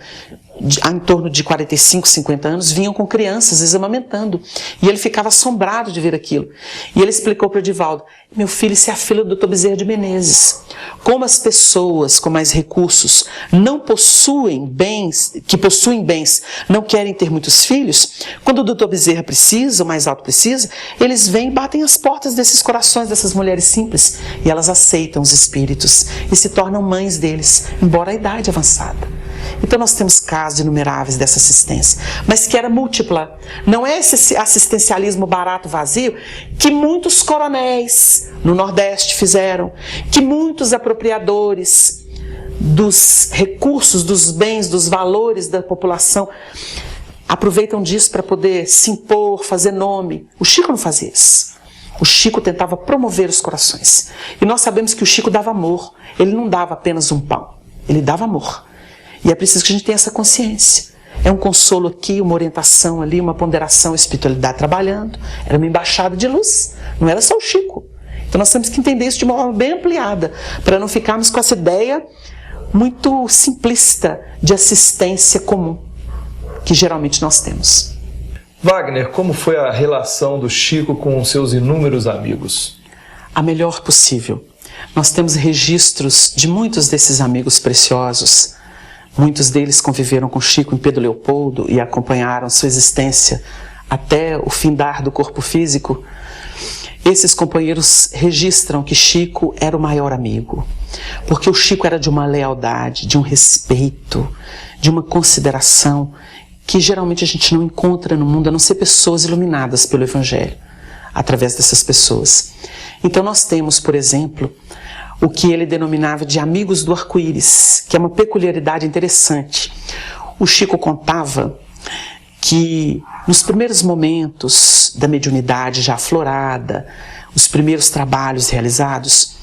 em torno de 45, 50 anos, vinham com crianças, às vezes amamentando. E ele ficava assombrado de ver aquilo. E ele explicou para o Divaldo: meu filho, isso é a fila do Dr. Bezerra de Menezes. Como as pessoas com mais recursos não possuem bens, não querem ter muitos filhos, quando o Dr. Bezerra precisa, o mais alto precisa, eles vêm e batem as portas desses corações, dessas mulheres simples, e elas aceitam os espíritos e se tornam mães deles, embora a idade avançada. Então nós temos casos inumeráveis dessa assistência, mas que era múltipla. Não é esse assistencialismo barato, vazio, que muitos coronéis no Nordeste fizeram, que muitos apropriadores dos recursos, dos bens, dos valores da população aproveitam disso para poder se impor, fazer nome. O Chico não fazia isso. O Chico tentava promover os corações. E nós sabemos que o Chico dava amor. Ele não dava apenas um pão, ele dava amor. E é preciso que a gente tenha essa consciência. É um consolo aqui, uma orientação ali, uma ponderação, a espiritualidade trabalhando. Era uma embaixada de luz, não era só o Chico. Então nós temos que entender isso de uma forma bem ampliada, para não ficarmos com essa ideia muito simplista de assistência comum, que geralmente nós temos. Wagner, como foi a relação do Chico com os seus inúmeros amigos? A melhor possível. Nós temos registros de muitos desses amigos preciosos. Muitos deles conviveram com Chico em Pedro Leopoldo e acompanharam sua existência até o findar do corpo físico. Esses companheiros registram que Chico era o maior amigo, porque o Chico era de uma lealdade, de um respeito, de uma consideração que geralmente a gente não encontra no mundo, a não ser pessoas iluminadas pelo Evangelho, através dessas pessoas. Então nós temos, por exemplo, o que ele denominava de amigos do arco-íris, que é uma peculiaridade interessante. O Chico contava que nos primeiros momentos da mediunidade já aflorada, os primeiros trabalhos realizados,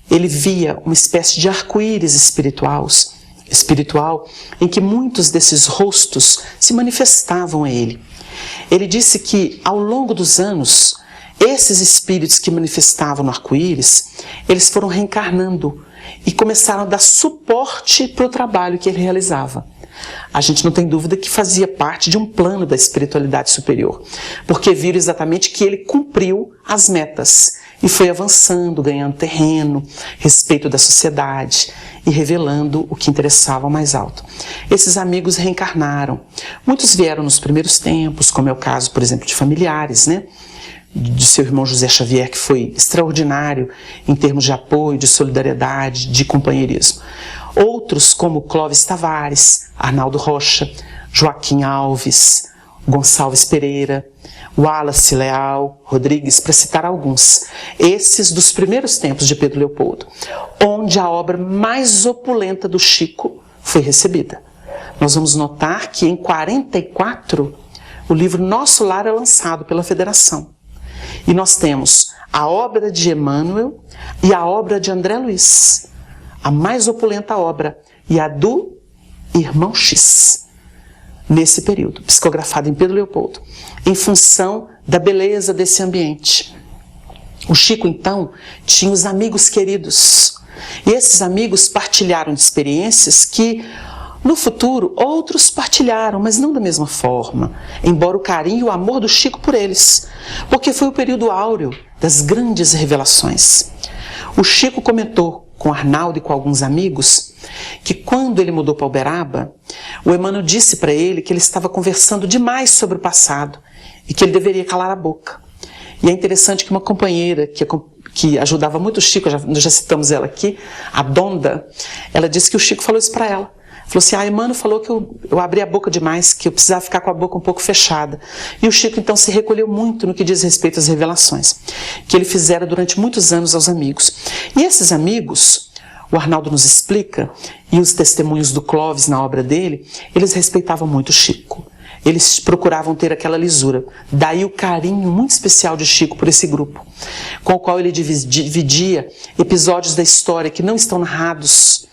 ele via uma espécie de arco-íris espiritual em que muitos desses rostos se manifestavam a ele. Ele disse que ao longo dos anos, esses espíritos que manifestavam no arco-íris, eles foram reencarnando e começaram a dar suporte para o trabalho que ele realizava. A gente não tem dúvida que fazia parte de um plano da espiritualidade superior, porque viram exatamente que ele cumpriu as metas e foi avançando, ganhando terreno, respeito da sociedade e revelando o que interessava ao mais alto. Esses amigos reencarnaram. Muitos vieram nos primeiros tempos, como é o caso, por exemplo, de familiares, né? De seu irmão José Xavier, que foi extraordinário em termos de apoio, de solidariedade, de companheirismo. Outros, como Clóvis Tavares, Arnaldo Rocha, Joaquim Alves, Gonçalves Pereira, Wallace Leal Rodrigues, para citar alguns. Esses dos primeiros tempos de Pedro Leopoldo, onde a obra mais opulenta do Chico foi recebida. Nós vamos notar que em 44 o livro Nosso Lar é lançado pela Federação. E nós temos a obra de Emmanuel e a obra de André Luiz, a mais opulenta obra, e a do Irmão X, nesse período, psicografado em Pedro Leopoldo, em função da beleza desse ambiente. O Chico, então, tinha os amigos queridos, e esses amigos partilharam de experiências que, no futuro, outros partilharam, mas não da mesma forma, embora o carinho e o amor do Chico por eles, porque foi o período áureo das grandes revelações. O Chico comentou com Arnaldo e com alguns amigos que quando ele mudou para Uberaba, o Emmanuel disse para ele que ele estava conversando demais sobre o passado e que ele deveria calar a boca. E é interessante que uma companheira que ajudava muito o Chico, nós já citamos ela aqui, a Donda, ela disse que o Chico falou isso para ela. Falou assim, Emmanuel falou que eu abri a boca demais, que eu precisava ficar com a boca um pouco fechada. E o Chico então se recolheu muito no que diz respeito às revelações, que ele fizera durante muitos anos aos amigos. E esses amigos, o Arnaldo nos explica, e os testemunhos do Clóvis na obra dele, eles respeitavam muito o Chico. Eles procuravam ter aquela lisura. Daí o carinho muito especial de Chico por esse grupo, com o qual ele dividia episódios da história que não estão narrados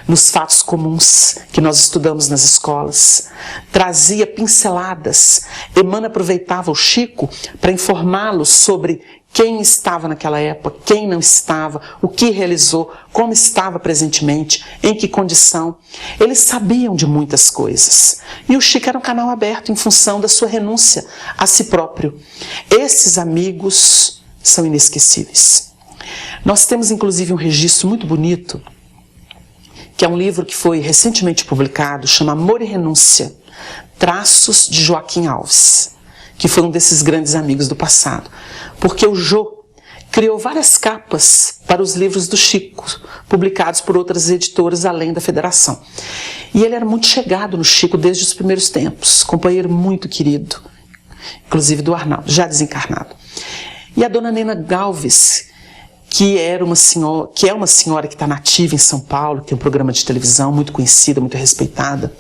nos fatos comuns que nós estudamos nas escolas. Trazia pinceladas. Emmanuel aproveitava o Chico para informá-los sobre quem estava naquela época, quem não estava, o que realizou, como estava presentemente, em que condição. Eles sabiam de muitas coisas. E o Chico era um canal aberto em função da sua renúncia a si próprio. Esses amigos são inesquecíveis. Nós temos inclusive um registro muito bonito, que é um livro que foi recentemente publicado, chama Amor e Renúncia, Traços de Joaquim Alves, que foi um desses grandes amigos do passado. Porque o Jô criou várias capas para os livros do Chico, publicados por outras editoras além da Federação. E ele era muito chegado no Chico desde os primeiros tempos, companheiro muito querido, inclusive do Arnaldo, já desencarnado. E a dona Nena Galves, que é uma senhora que está nativa em São Paulo, que tem um programa de televisão muito conhecida, muito respeitada,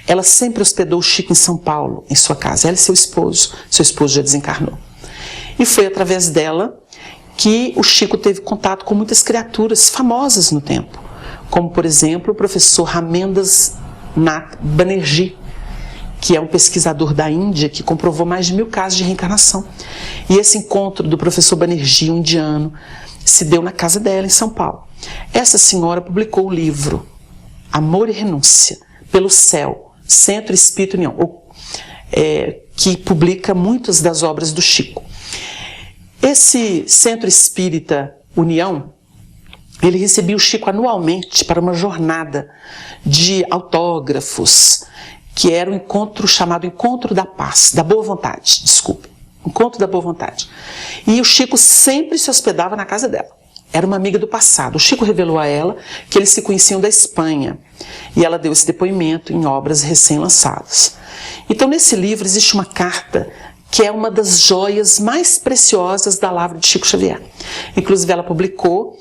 ela sempre hospedou o Chico em São Paulo, em sua casa. Ela e seu esposo já desencarnou. E foi através dela que o Chico teve contato com muitas criaturas famosas no tempo, como, por exemplo, o professor Ramendas Nath Banerjee, que é um pesquisador da Índia que comprovou mais de 1000 casos de reencarnação. E esse encontro do professor Banerjee, um indiano, se deu na casa dela, em São Paulo. Essa senhora publicou o livro Amor e Renúncia, pelo CEL, Centro Espírita União, que publica muitas das obras do Chico. Esse Centro Espírita União, ele recebia o Chico anualmente para uma jornada de autógrafos, que era um encontro chamado Encontro da Paz, da Boa Vontade, Encontro da Boa Vontade. E o Chico sempre se hospedava na casa dela. Era uma amiga do passado. O Chico revelou a ela que eles se conheciam da Espanha. E ela deu esse depoimento em obras recém-lançadas. Então, nesse livro existe uma carta que é uma das joias mais preciosas da lavra de Chico Xavier. Inclusive, ela publicou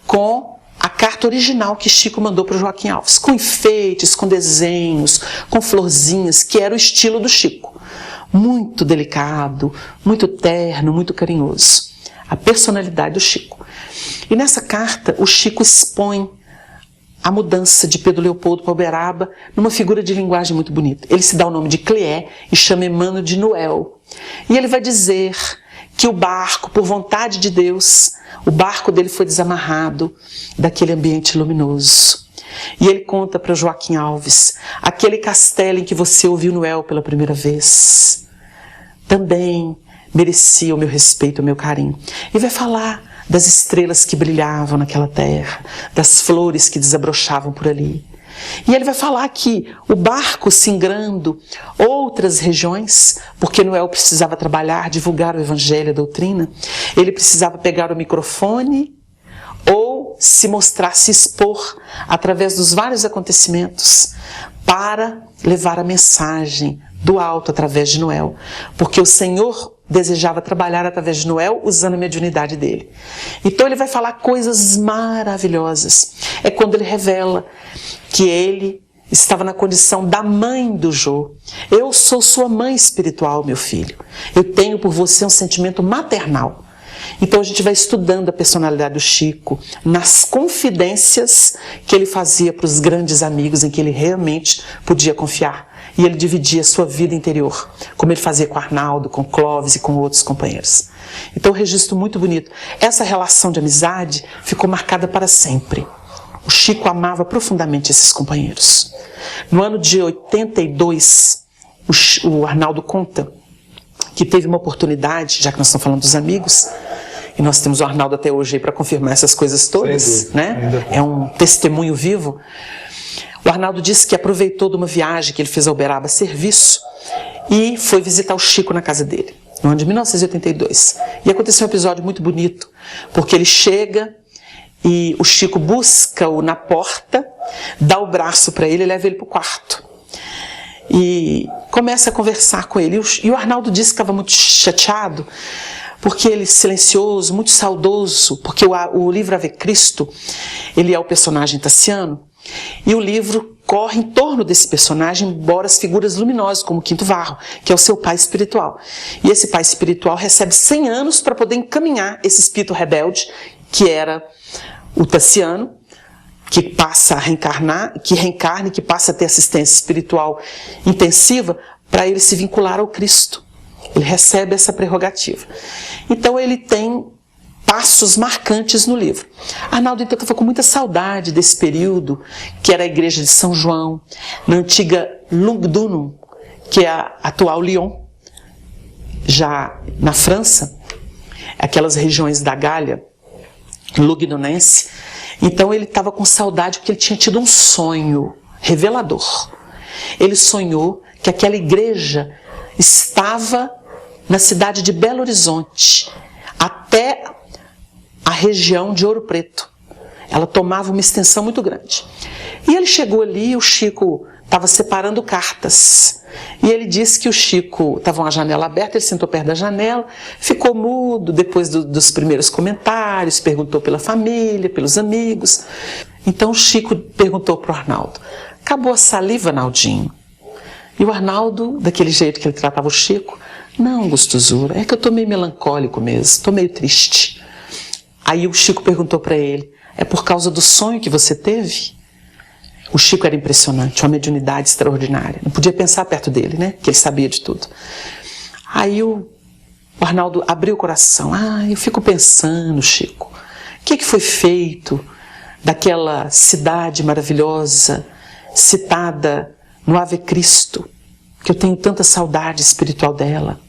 com a carta original que Chico mandou para o Joaquim Alves, com enfeites, com desenhos, com florzinhas, que era o estilo do Chico. Muito delicado, muito terno, muito carinhoso. A personalidade do Chico. E nessa carta, o Chico expõe a mudança de Pedro Leopoldo para Uberaba numa figura de linguagem muito bonita. Ele se dá o nome de Cleé e chama Emmanuel de Noel. E ele vai dizer que o barco, por vontade de Deus, o barco dele foi desamarrado daquele ambiente luminoso. E ele conta para Joaquim Alves, aquele castelo em que você ouviu Noel pela primeira vez, também merecia o meu respeito, o meu carinho. E vai falar das estrelas que brilhavam naquela terra, das flores que desabrochavam por ali. E ele vai falar que o barco singrando outras regiões, porque Noel precisava trabalhar, divulgar o evangelho, a doutrina, ele precisava pegar o microfone ou se mostrar, se expor através dos vários acontecimentos para levar a mensagem do alto através de Noel, porque o Senhor desejava trabalhar através de Noel usando a mediunidade dele. Então ele vai falar coisas maravilhosas. É quando ele revela que ele estava na condição da mãe do Jô. Eu sou sua mãe espiritual, meu filho. Eu tenho por você um sentimento maternal. Então a gente vai estudando a personalidade do Chico, nas confidências que ele fazia para os grandes amigos em que ele realmente podia confiar. E ele dividia a sua vida interior, como ele fazia com Arnaldo, com Clóvis e com outros companheiros. Então um registro muito bonito. Essa relação de amizade ficou marcada para sempre. O Chico amava profundamente esses companheiros. No ano de 82, o Arnaldo conta que teve uma oportunidade, já que nós estamos falando dos amigos, e nós temos o Arnaldo até hoje aí para confirmar essas coisas todas, né? É um testemunho vivo. O Arnaldo disse que aproveitou de uma viagem que ele fez a Uberaba a serviço e foi visitar o Chico na casa dele, no ano de 1982. E aconteceu um episódio muito bonito, porque ele chega e o Chico busca-o na porta, dá o braço para ele e leva ele para o quarto. E começa a conversar com ele. E o Arnaldo disse que estava muito chateado, porque ele, silencioso, muito saudoso, porque o livro Ave Cristo, ele é o personagem Tassiano, e o livro corre em torno desse personagem, embora as figuras luminosas, como o Quinto Varro, que é o seu pai espiritual. E esse pai espiritual recebe 100 anos para poder encaminhar esse espírito rebelde, que era o Tassiano, que passa a reencarnar, que reencarna e que passa a ter assistência espiritual intensiva para ele se vincular ao Cristo. Ele recebe essa prerrogativa. Então ele tem passos marcantes no livro. Arnaldo então estava com muita saudade desse período, que era a igreja de São João, na antiga Lugdunum, que é a atual Lyon, já na França, aquelas regiões da Gália, Lugdunense. Então ele estava com saudade porque ele tinha tido um sonho revelador. Ele sonhou que aquela igreja estava na cidade de Belo Horizonte, até a região de Ouro Preto. Ela tomava uma extensão muito grande. E ele chegou ali, o Chico estava separando cartas. E ele disse que o Chico estava uma janela aberta, ele sentou perto da janela, ficou mudo depois dos primeiros comentários, perguntou pela família, pelos amigos. Então o Chico perguntou para o Arnaldo: acabou a saliva, Naldinho? E o Arnaldo, daquele jeito que ele tratava o Chico: não, gostosura, é que eu estou meio melancólico mesmo, estou meio triste. Aí o Chico perguntou para ele: é por causa do sonho que você teve? O Chico era impressionante, uma mediunidade extraordinária. Não podia pensar perto dele, né? Que ele sabia de tudo. Aí o Arnaldo abriu o coração. Eu fico pensando, Chico, o que foi feito daquela cidade maravilhosa, citada no Ave Cristo, que eu tenho tanta saudade espiritual dela.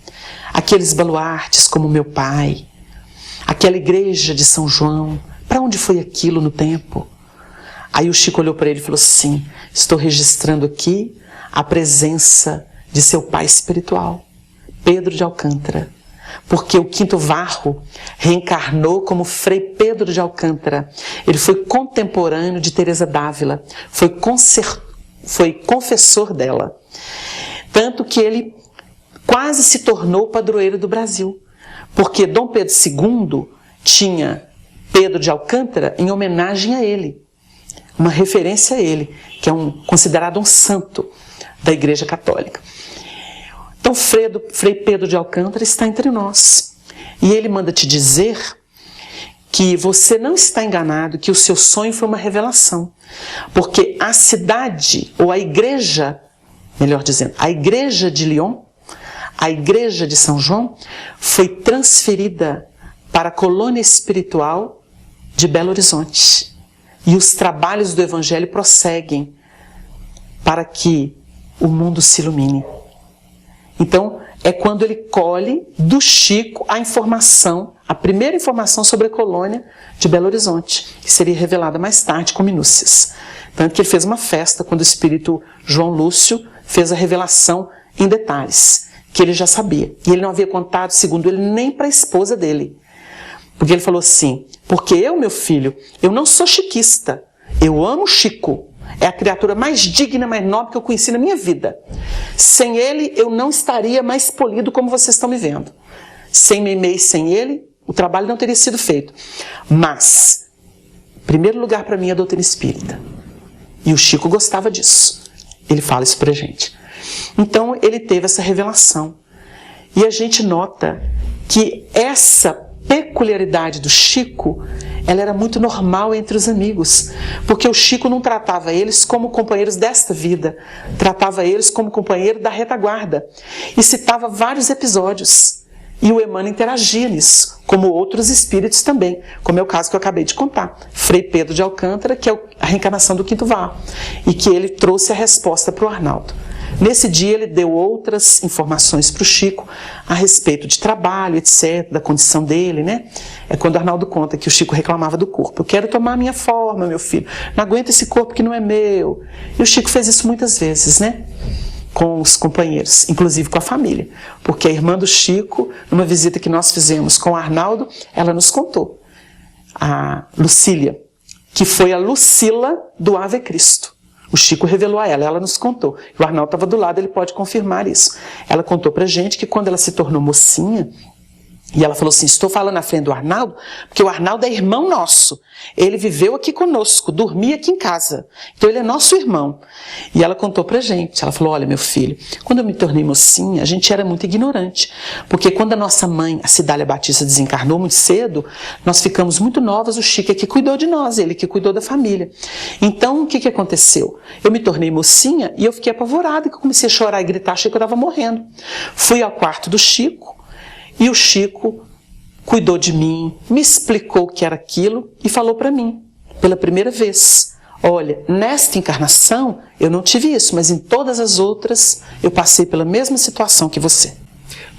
Aqueles baluartes como meu pai, aquela igreja de São João, para onde foi aquilo no tempo? Aí o Chico olhou para ele e falou assim: estou registrando aqui a presença de seu pai espiritual, Pedro de Alcântara, porque o Quinto Varro reencarnou como Frei Pedro de Alcântara. Ele foi contemporâneo de Teresa d'Ávila, foi confessor dela, tanto que ele quase se tornou padroeiro do Brasil, porque Dom Pedro II tinha Pedro de Alcântara em homenagem a ele, uma referência a ele, que é considerado um santo da Igreja Católica. Então Frei Pedro de Alcântara está entre nós, e ele manda te dizer que você não está enganado, que o seu sonho foi uma revelação, porque a cidade, ou a igreja, melhor dizendo, a igreja de Lyon, a igreja de São João, foi transferida para a colônia espiritual de Belo Horizonte. E os trabalhos do Evangelho prosseguem para que o mundo se ilumine. Então, é quando ele colhe do Chico a informação, a primeira informação sobre a colônia de Belo Horizonte, que seria revelada mais tarde com minúcias. Tanto que ele fez uma festa quando o espírito João Lúcio fez a revelação em detalhes, que ele já sabia. E ele não havia contado, segundo ele, nem para a esposa dele. Porque ele falou assim: porque eu, meu filho, eu não sou chiquista, eu amo Chico, é a criatura mais digna, mais nobre que eu conheci na minha vida. Sem ele, eu não estaria mais polido como vocês estão me vendo. Sem Meimei, sem ele, o trabalho não teria sido feito. Mas, em primeiro lugar para mim é a doutrina espírita. E o Chico gostava disso. Ele fala isso pra gente. Então, ele teve essa revelação. E a gente nota que essa peculiaridade do Chico, ela era muito normal entre os amigos, porque o Chico não tratava eles como companheiros desta vida, tratava eles como companheiro da retaguarda, e citava vários episódios, e o Emmanuel interagia nisso, como outros espíritos também, como é o caso que eu acabei de contar, Frei Pedro de Alcântara, que é a reencarnação do Quinto Vá, e que ele trouxe a resposta para o Arnaldo. Nesse dia ele deu outras informações para o Chico a respeito de trabalho, etc., da condição dele, né? É quando o Arnaldo conta que o Chico reclamava do corpo. Eu quero tomar a minha forma, meu filho. Não aguento esse corpo que não é meu. E o Chico fez isso muitas vezes, né? Com os companheiros, inclusive com a família. Porque a irmã do Chico, numa visita que nós fizemos com o Arnaldo, ela nos contou. A Lucília, que foi a Lucila do Ave Cristo. O Chico revelou a ela, ela nos contou. O Arnaldo estava do lado, ele pode confirmar isso. Ela contou pra gente que quando ela se tornou mocinha, e ela falou assim, estou falando na frente do Arnaldo, porque o Arnaldo é irmão nosso. Ele viveu aqui conosco, dormia aqui em casa. Então ele é nosso irmão. E ela contou pra gente, ela falou, olha meu filho, quando eu me tornei mocinha, a gente era muito ignorante. Porque quando a nossa mãe, a Cidália Batista, desencarnou muito cedo, nós ficamos muito novas, o Chico é que cuidou de nós, ele que cuidou da família. Então o que aconteceu? Eu me tornei mocinha e eu fiquei apavorada, que eu comecei a chorar e gritar, achei que eu estava morrendo. Fui ao quarto do Chico, e o Chico cuidou de mim, me explicou o que era aquilo e falou para mim, pela primeira vez, olha, nesta encarnação eu não tive isso, mas em todas as outras eu passei pela mesma situação que você.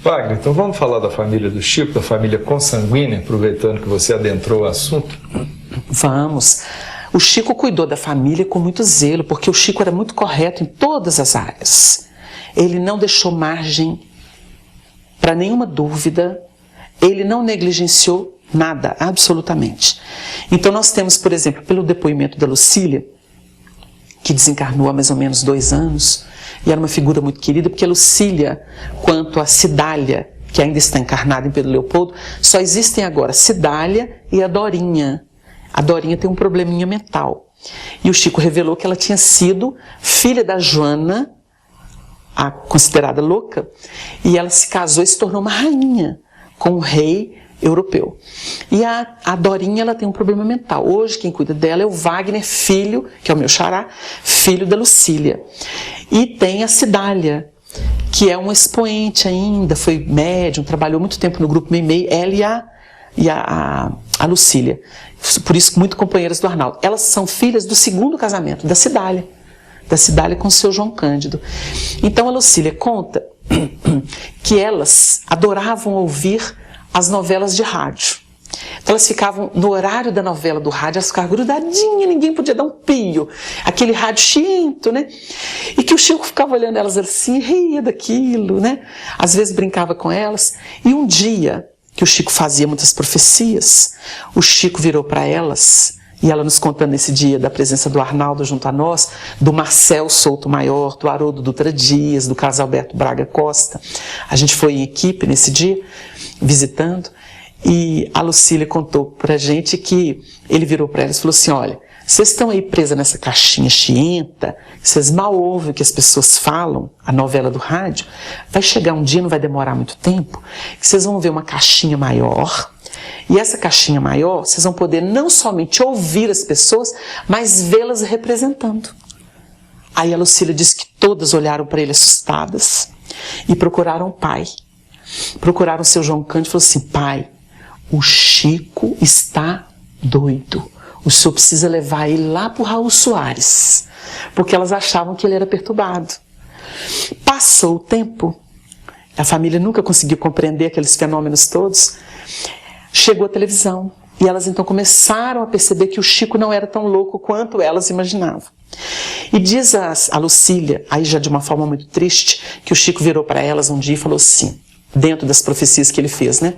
Wagner, então vamos falar da família do Chico, da família consanguínea, aproveitando que você adentrou o assunto? Vamos. O Chico cuidou da família com muito zelo, porque o Chico era muito correto em todas as áreas. Ele não deixou margem para nenhuma dúvida, ele não negligenciou nada, absolutamente. Então nós temos, por exemplo, pelo depoimento da Lucília, que desencarnou há mais ou menos 2 anos, e era uma figura muito querida, porque a Lucília, quanto a Cidália, que ainda está encarnada em Pedro Leopoldo, só existem agora Cidália e a Dorinha. A Dorinha tem um probleminha mental. E o Chico revelou que ela tinha sido filha da Joana, a considerada louca, e ela se casou e se tornou uma rainha com um rei europeu. E a Dorinha, ela tem um problema mental. Hoje quem cuida dela é o Wagner, filho, que é o meu xará, filho da Lucília. E tem a Cidália, que é um expoente ainda, foi médium, trabalhou muito tempo no grupo Meimei, ela e a Lucília. Por isso, muito companheiras do Arnaldo. Elas são filhas do segundo casamento, da Cidália com o seu João Cândido. Então a Lucília conta que elas adoravam ouvir as novelas de rádio. Então elas ficavam, no horário da novela do rádio, elas ficavam grudadinhas, ninguém podia dar um pio. Aquele rádio chiento, né? E que o Chico ficava olhando elas assim, ria daquilo, né? Às vezes brincava com elas. E um dia, que o Chico fazia muitas profecias, o Chico virou para elas, e ela nos contando nesse dia da presença do Arnaldo junto a nós, do Marcel Souto Maior, do Haroldo Dutra Dias, do Carlos Alberto Braga Costa. A gente foi em equipe nesse dia, visitando, e a Lucília contou pra gente que ele virou para elas e falou assim, olha, vocês estão aí presas nessa caixinha chienta, vocês mal ouvem o que as pessoas falam, a novela do rádio, vai chegar um dia, não vai demorar muito tempo, que vocês vão ver uma caixinha maior. E essa caixinha maior, vocês vão poder não somente ouvir as pessoas, mas vê-las representando. Aí a Lucília disse que todas olharam para ele assustadas e procuraram o pai. Procuraram o seu João Cândido e falaram assim, pai, o Chico está doido. O senhor precisa levar ele lá para o Raul Soares, porque elas achavam que ele era perturbado. Passou o tempo, a família nunca conseguiu compreender aqueles fenômenos todos. Chegou a televisão e elas então começaram a perceber que o Chico não era tão louco quanto elas imaginavam. E diz a Lucília, aí já de uma forma muito triste, que o Chico virou para elas um dia e falou assim, dentro das profecias que ele fez, né?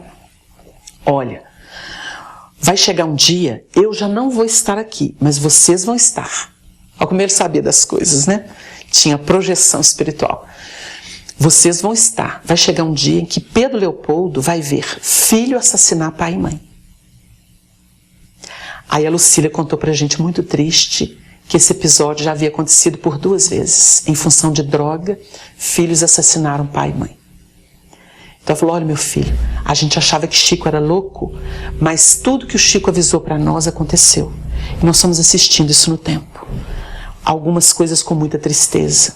Olha, vai chegar um dia, eu já não vou estar aqui, mas vocês vão estar. Olha como ele sabia das coisas, né? Tinha projeção espiritual. Vocês vão estar, vai chegar um dia em que Pedro Leopoldo vai ver filho assassinar pai e mãe. Aí a Lucília contou pra gente, muito triste, que esse episódio já havia acontecido por 2 vezes. Em função de droga, filhos assassinaram pai e mãe. Então ela falou, olha meu filho, a gente achava que Chico era louco, mas tudo que o Chico avisou para nós aconteceu. E nós estamos assistindo isso no tempo. Algumas coisas com muita tristeza.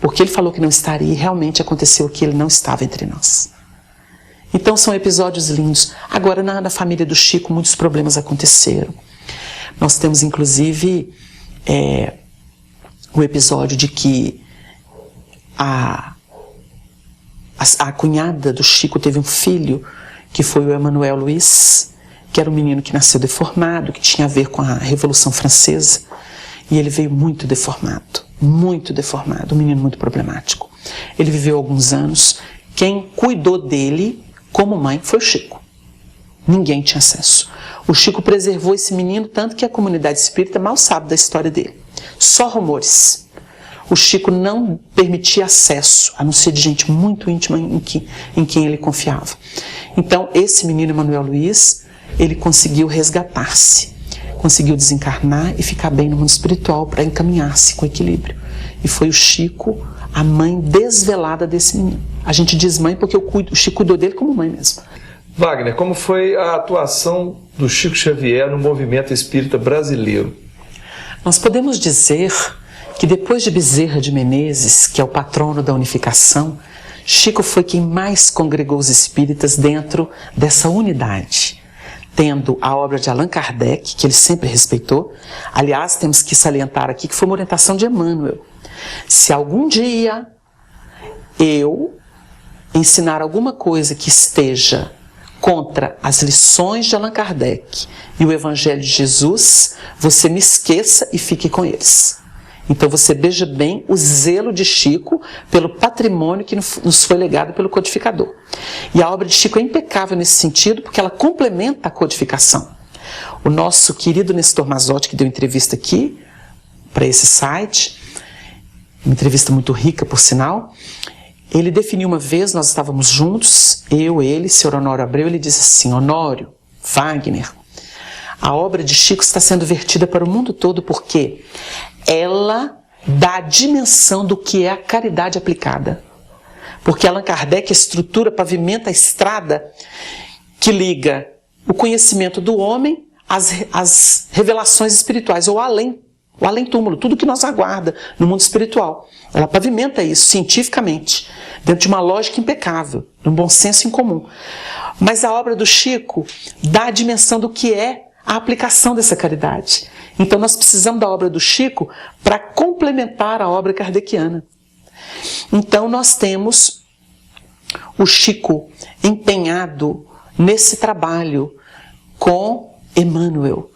Porque ele falou que não estaria e realmente aconteceu que ele não estava entre nós. Então são episódios lindos. Agora na família do Chico muitos problemas aconteceram. Nós temos inclusive o episódio de que a cunhada do Chico teve um filho, que foi o Emanuel Luiz, que era um menino que nasceu deformado, que tinha a ver com a Revolução Francesa, e ele veio muito deformado, um menino muito problemático. Ele viveu alguns anos, quem cuidou dele como mãe foi o Chico. Ninguém tinha acesso. O Chico preservou esse menino, tanto que a comunidade espírita mal sabe da história dele. Só rumores. O Chico não permitia acesso, a não ser de gente muito íntima em quem ele confiava. Então, esse menino Emanuel Luiz, ele conseguiu resgatar-se, conseguiu desencarnar e ficar bem no mundo espiritual para encaminhar-se com equilíbrio. E foi o Chico, a mãe desvelada desse menino. A gente diz mãe porque o Chico cuidou dele como mãe mesmo. Wagner, como foi a atuação do Chico Xavier no movimento espírita brasileiro? Nós podemos dizer que depois de Bezerra de Menezes, que é o patrono da unificação, Chico foi quem mais congregou os espíritas dentro dessa unidade, tendo a obra de Allan Kardec, que ele sempre respeitou. Aliás, temos que salientar aqui que foi uma orientação de Emmanuel. Se algum dia eu ensinar alguma coisa que esteja contra as lições de Allan Kardec e o Evangelho de Jesus, você me esqueça e fique com eles. Então você veja bem o zelo de Chico pelo patrimônio que nos foi legado pelo codificador. E a obra de Chico é impecável nesse sentido, porque ela complementa a codificação. O nosso querido Nestor Mazotti, que deu entrevista aqui, para esse site, uma entrevista muito rica, por sinal, ele definiu uma vez, nós estávamos juntos, eu, ele, Sr. Honório Abreu, ele disse assim, Honório, Wagner, a obra de Chico está sendo vertida para o mundo todo porque ela dá a dimensão do que é a caridade aplicada. Porque Allan Kardec estrutura, pavimenta a estrada que liga o conhecimento do homem às revelações espirituais, ou além, o além-túmulo, tudo que nos aguarda no mundo espiritual. Ela pavimenta isso cientificamente, dentro de uma lógica impecável, de um bom senso em comum. Mas a obra do Chico dá a dimensão do que é a aplicação dessa caridade. Então nós precisamos da obra do Chico para complementar a obra kardeciana. Então nós temos o Chico empenhado nesse trabalho com Emmanuel.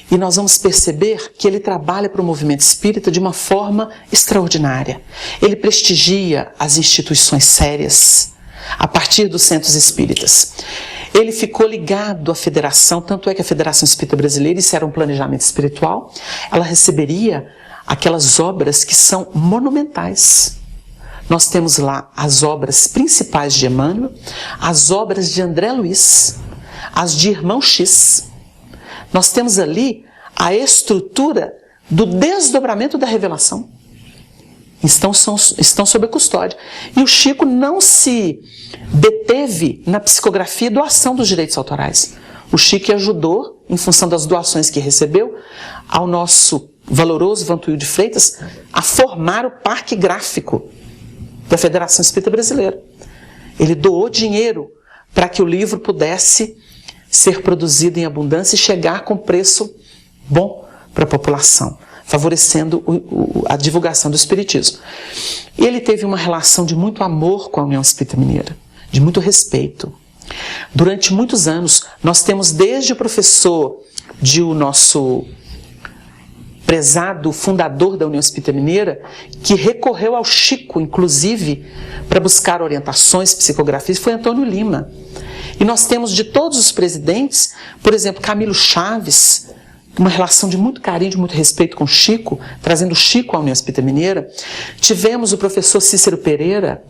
E nós vamos perceber que ele trabalha para o movimento espírita de uma forma extraordinária. Ele prestigia as instituições sérias a partir dos centros espíritas. Ele ficou ligado à federação, tanto é que a Federação Espírita Brasileira, isso era um planejamento espiritual, ela receberia aquelas obras que são monumentais. Nós temos lá as obras principais de Emmanuel, as obras de André Luiz, as de Irmão X. Nós temos ali a estrutura do desdobramento da revelação. Estão sob a custódia. E o Chico não se deteve na psicografia e doação dos direitos autorais. O Chico ajudou, em função das doações que recebeu, ao nosso valoroso Vantuil de Freitas, a formar o parque gráfico da Federação Espírita Brasileira. Ele doou dinheiro para que o livro pudesse ser produzido em abundância e chegar com preço bom para a população, favorecendo a divulgação do Espiritismo. Ele teve uma relação de muito amor com a União Espírita Mineira, de muito respeito. Durante muitos anos, nós temos desde o professor o nosso prezado fundador da União Espírita Mineira, que recorreu ao Chico, inclusive, para buscar orientações, psicografias, foi Antônio Lima. E nós temos de todos os presidentes, por exemplo, Camilo Chaves, uma relação de muito carinho, de muito respeito com o Chico, trazendo o Chico à União Espírita Mineira. Tivemos o professor Cícero Pereira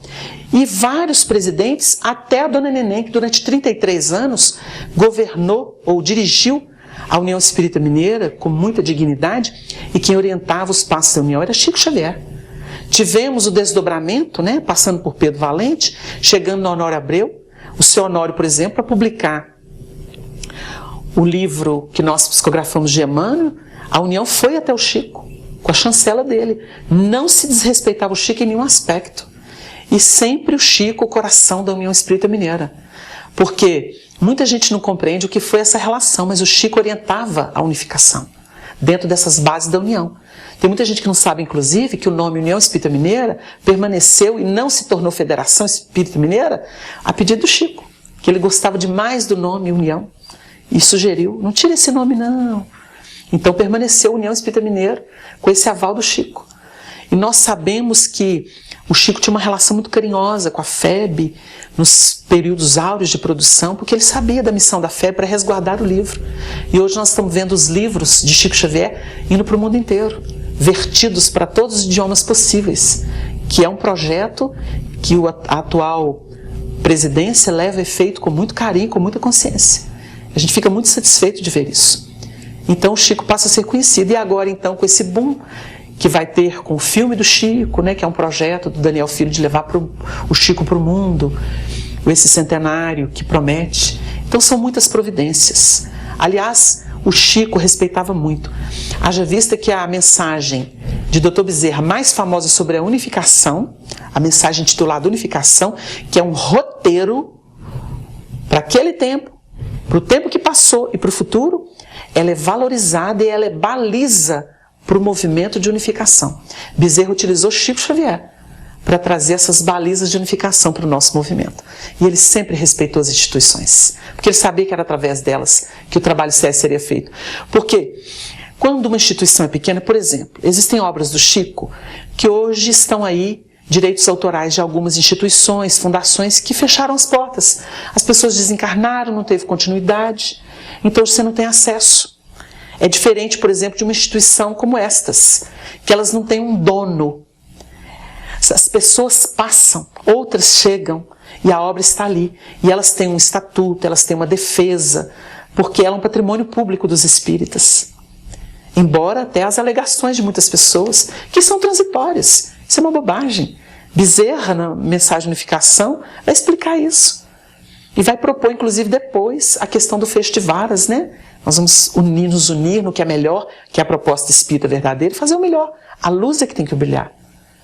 e vários presidentes, até a dona Neném, que durante 33 anos governou ou dirigiu a União Espírita Mineira com muita dignidade, e quem orientava os passos da União era Chico Xavier. Tivemos o desdobramento, né, passando por Pedro Valente, chegando no Honório Abreu, o seu Honório, por exemplo, para publicar o livro que nós psicografamos de Emmanuel. A União foi até o Chico, com a chancela dele. Não se desrespeitava o Chico em nenhum aspecto. E sempre o Chico, o coração da União Espírita Mineira. Porque muita gente não compreende o que foi essa relação, mas o Chico orientava a unificação, dentro dessas bases da União. Tem muita gente que não sabe, inclusive, que o nome União Espírita Mineira permaneceu e não se tornou Federação Espírita Mineira a pedido do Chico, que ele gostava demais do nome União. E sugeriu, não tira esse nome não. Então permaneceu a União Espírita Mineira com esse aval do Chico. E nós sabemos que o Chico tinha uma relação muito carinhosa com a FEB nos períodos áureos de produção, porque ele sabia da missão da FEB para resguardar o livro. E hoje nós estamos vendo os livros de Chico Xavier indo para o mundo inteiro, vertidos para todos os idiomas possíveis, que é um projeto que a atual presidência leva a efeito com muito carinho, com muita consciência. A gente fica muito satisfeito de ver isso. Então o Chico passa a ser conhecido. E agora, então, com esse boom que vai ter com o filme do Chico, né, que é um projeto do Daniel Filho de levar o Chico para o mundo, esse centenário que promete. Então são muitas providências. Aliás, o Chico respeitava muito. Haja vista que a mensagem de Dr. Bezerra mais famosa sobre a unificação, a mensagem titulada Unificação, que é um roteiro para aquele tempo, para o tempo que passou e para o futuro, ela é valorizada e ela é baliza para o movimento de unificação. Bezerra utilizou Chico Xavier para trazer essas balizas de unificação para o nosso movimento. E ele sempre respeitou as instituições, porque ele sabia que era através delas que o trabalho sério seria feito. Porque quando uma instituição é pequena, por exemplo, existem obras do Chico que hoje estão aí, direitos autorais de algumas instituições, fundações que fecharam as portas. As pessoas desencarnaram, não teve continuidade, então você não tem acesso. É diferente, por exemplo, de uma instituição como estas, que elas não têm um dono. As pessoas passam, outras chegam e a obra está ali. E elas têm um estatuto, elas têm uma defesa, porque ela é um patrimônio público dos espíritas. Embora até as alegações de muitas pessoas, que são transitórias. Isso é uma bobagem. Bezerra, na mensagem de unificação, vai explicar isso. E vai propor, inclusive, depois, a questão do fecho de varas, né? Nós vamos nos unir no que é melhor, que é a proposta espírita verdadeira, e fazer o melhor. A luz é que tem que brilhar.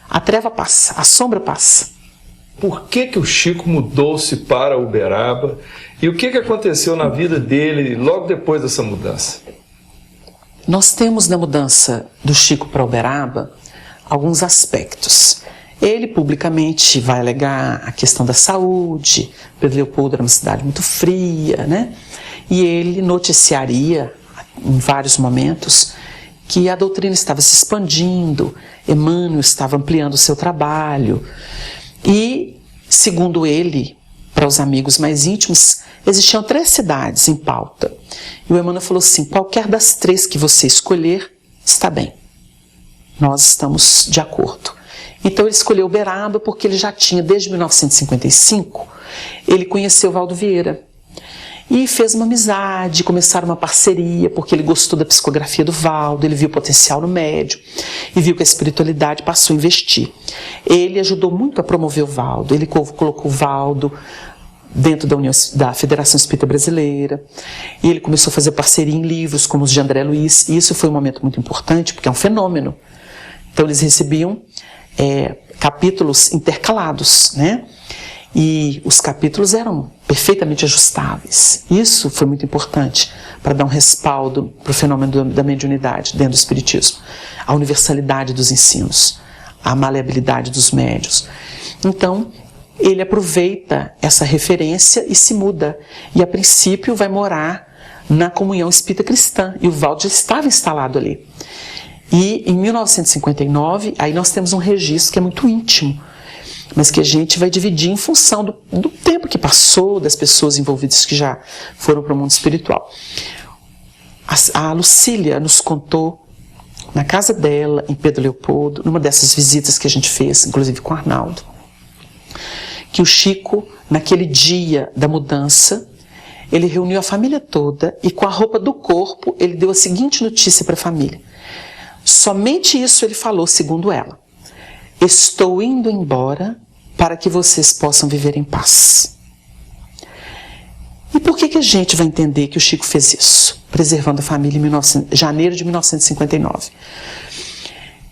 A treva passa, a sombra passa. Por que o Chico mudou-se para Uberaba? E o que aconteceu na vida dele logo depois dessa mudança? Nós temos na mudança do Chico para Uberaba alguns aspectos. Ele publicamente vai alegar a questão da saúde. Pedro Leopoldo era uma cidade muito fria, né? E ele noticiaria em vários momentos que a doutrina estava se expandindo, Emmanuel estava ampliando o seu trabalho. E, segundo ele, para os amigos mais íntimos, existiam 3 cidades em pauta. E o Emmanuel falou assim: qualquer das 3 que você escolher, está bem. Nós estamos de acordo. Então ele escolheu Uberaba porque ele já tinha, desde 1955, ele conheceu Valdo Vieira. E fez uma amizade, começaram uma parceria, porque ele gostou da psicografia do Valdo, ele viu o potencial no médium, e viu que a espiritualidade passou a investir. Ele ajudou muito a promover o Valdo, ele colocou o Valdo dentro da Federação Espírita Brasileira, e ele começou a fazer parceria em livros, como os de André Luiz, e isso foi um momento muito importante, porque é um fenômeno. Então eles recebiam capítulos intercalados, né? E os capítulos eram perfeitamente ajustáveis. Isso foi muito importante para dar um respaldo para o fenômeno da mediunidade dentro do espiritismo. A universalidade dos ensinos, a maleabilidade dos médiuns. Então, ele aproveita essa referência e se muda. E, a princípio, vai morar na Comunhão Espírita Cristã. E o Valdo já estava instalado ali. E, em 1959, aí nós temos um registro que é muito íntimo, mas que a gente vai dividir em função do tempo que passou, das pessoas envolvidas que já foram para o mundo espiritual. A Lucília nos contou, na casa dela, em Pedro Leopoldo, numa dessas visitas que a gente fez, inclusive com o Arnaldo, que o Chico, naquele dia da mudança, ele reuniu a família toda e com a roupa do corpo, ele deu a seguinte notícia para a família. Somente isso ele falou, segundo ela. Estou indo embora para que vocês possam viver em paz. E por que a gente vai entender que o Chico fez isso? Preservando a família em janeiro de 1959.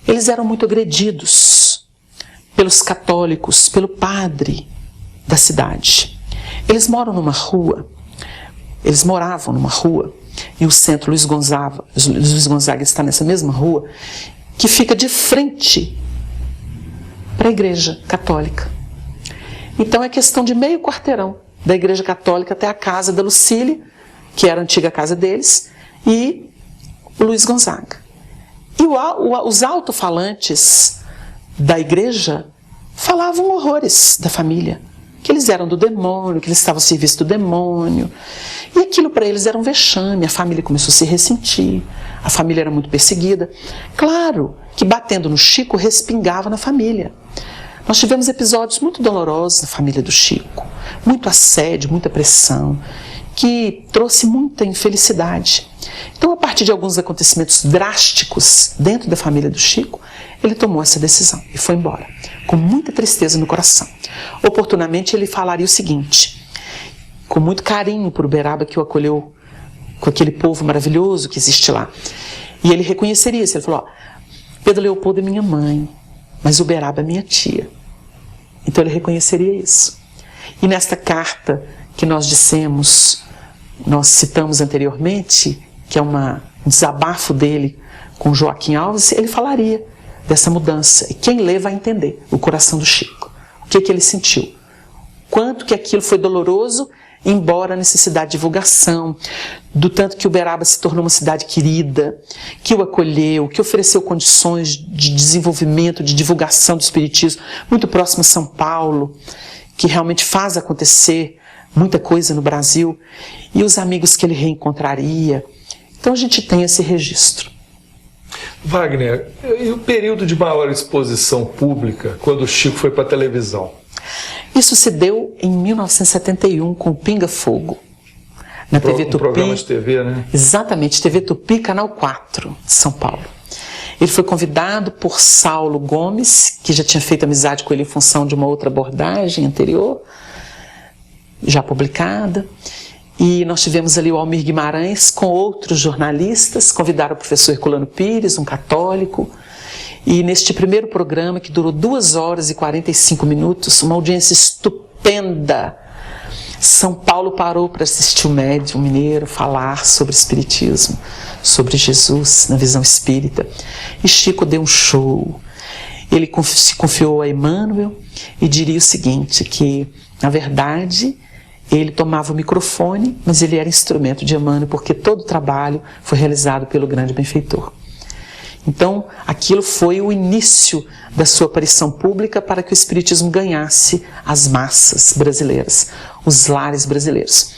Eles eram muito agredidos pelos católicos, pelo padre da cidade. Eles moravam numa rua, e o centro Luiz Gonzaga está nessa mesma rua, que fica de frente para a igreja católica. Então é questão de meio quarteirão da igreja católica até a casa da Lucília, que era a antiga casa deles, e o Luiz Gonzaga. E os alto-falantes da igreja falavam horrores da família, que eles eram do demônio, que eles estavam ao serviço do demônio. E aquilo para eles era um vexame, a família começou a se ressentir, a família era muito perseguida. Claro que batendo no Chico respingava na família. Nós tivemos episódios muito dolorosos na família do Chico, muito assédio, muita pressão, que trouxe muita infelicidade. Então, a partir de alguns acontecimentos drásticos dentro da família do Chico, ele tomou essa decisão e foi embora, com muita tristeza no coração. Oportunamente, ele falaria o seguinte, com muito carinho por Uberaba, que o acolheu com aquele povo maravilhoso que existe lá. E ele reconheceria isso, ele falou, Pedro Leopoldo é minha mãe, mas Uberaba é minha tia. Então ele reconheceria isso. E nesta carta que nós citamos anteriormente, que é um desabafo dele com Joaquim Alves, ele falaria dessa mudança. E quem lê vai entender o coração do Chico. O que ele sentiu. Quanto que aquilo foi doloroso, embora a necessidade de divulgação, do tanto que Uberaba se tornou uma cidade querida, que o acolheu, que ofereceu condições de desenvolvimento, de divulgação do espiritismo, muito próximo a São Paulo, que realmente faz acontecer muita coisa no Brasil, e os amigos que ele reencontraria. Então a gente tem esse registro. Wagner, e o período de maior exposição pública, quando o Chico foi para a televisão? Isso se deu em 1971 com o Pinga Fogo, na TV Tupi. Programa de TV, né? Exatamente, TV Tupi, Canal 4, de São Paulo. Ele foi convidado por Saulo Gomes, que já tinha feito amizade com ele em função de uma outra abordagem anterior, já publicada. E nós tivemos ali o Almir Guimarães com outros jornalistas, convidaram o professor Herculano Pires, um católico. E neste primeiro programa, que durou 2 horas e 45 minutos, uma audiência estupenda, São Paulo parou para assistir o médium mineiro falar sobre espiritismo, sobre Jesus na visão espírita. E Chico deu um show. Ele se confiou a Emmanuel e diria o seguinte, que, na verdade, ele tomava o microfone, mas ele era instrumento de Emmanuel, porque todo o trabalho foi realizado pelo grande benfeitor. Então, aquilo foi o início da sua aparição pública para que o espiritismo ganhasse as massas brasileiras, os lares brasileiros.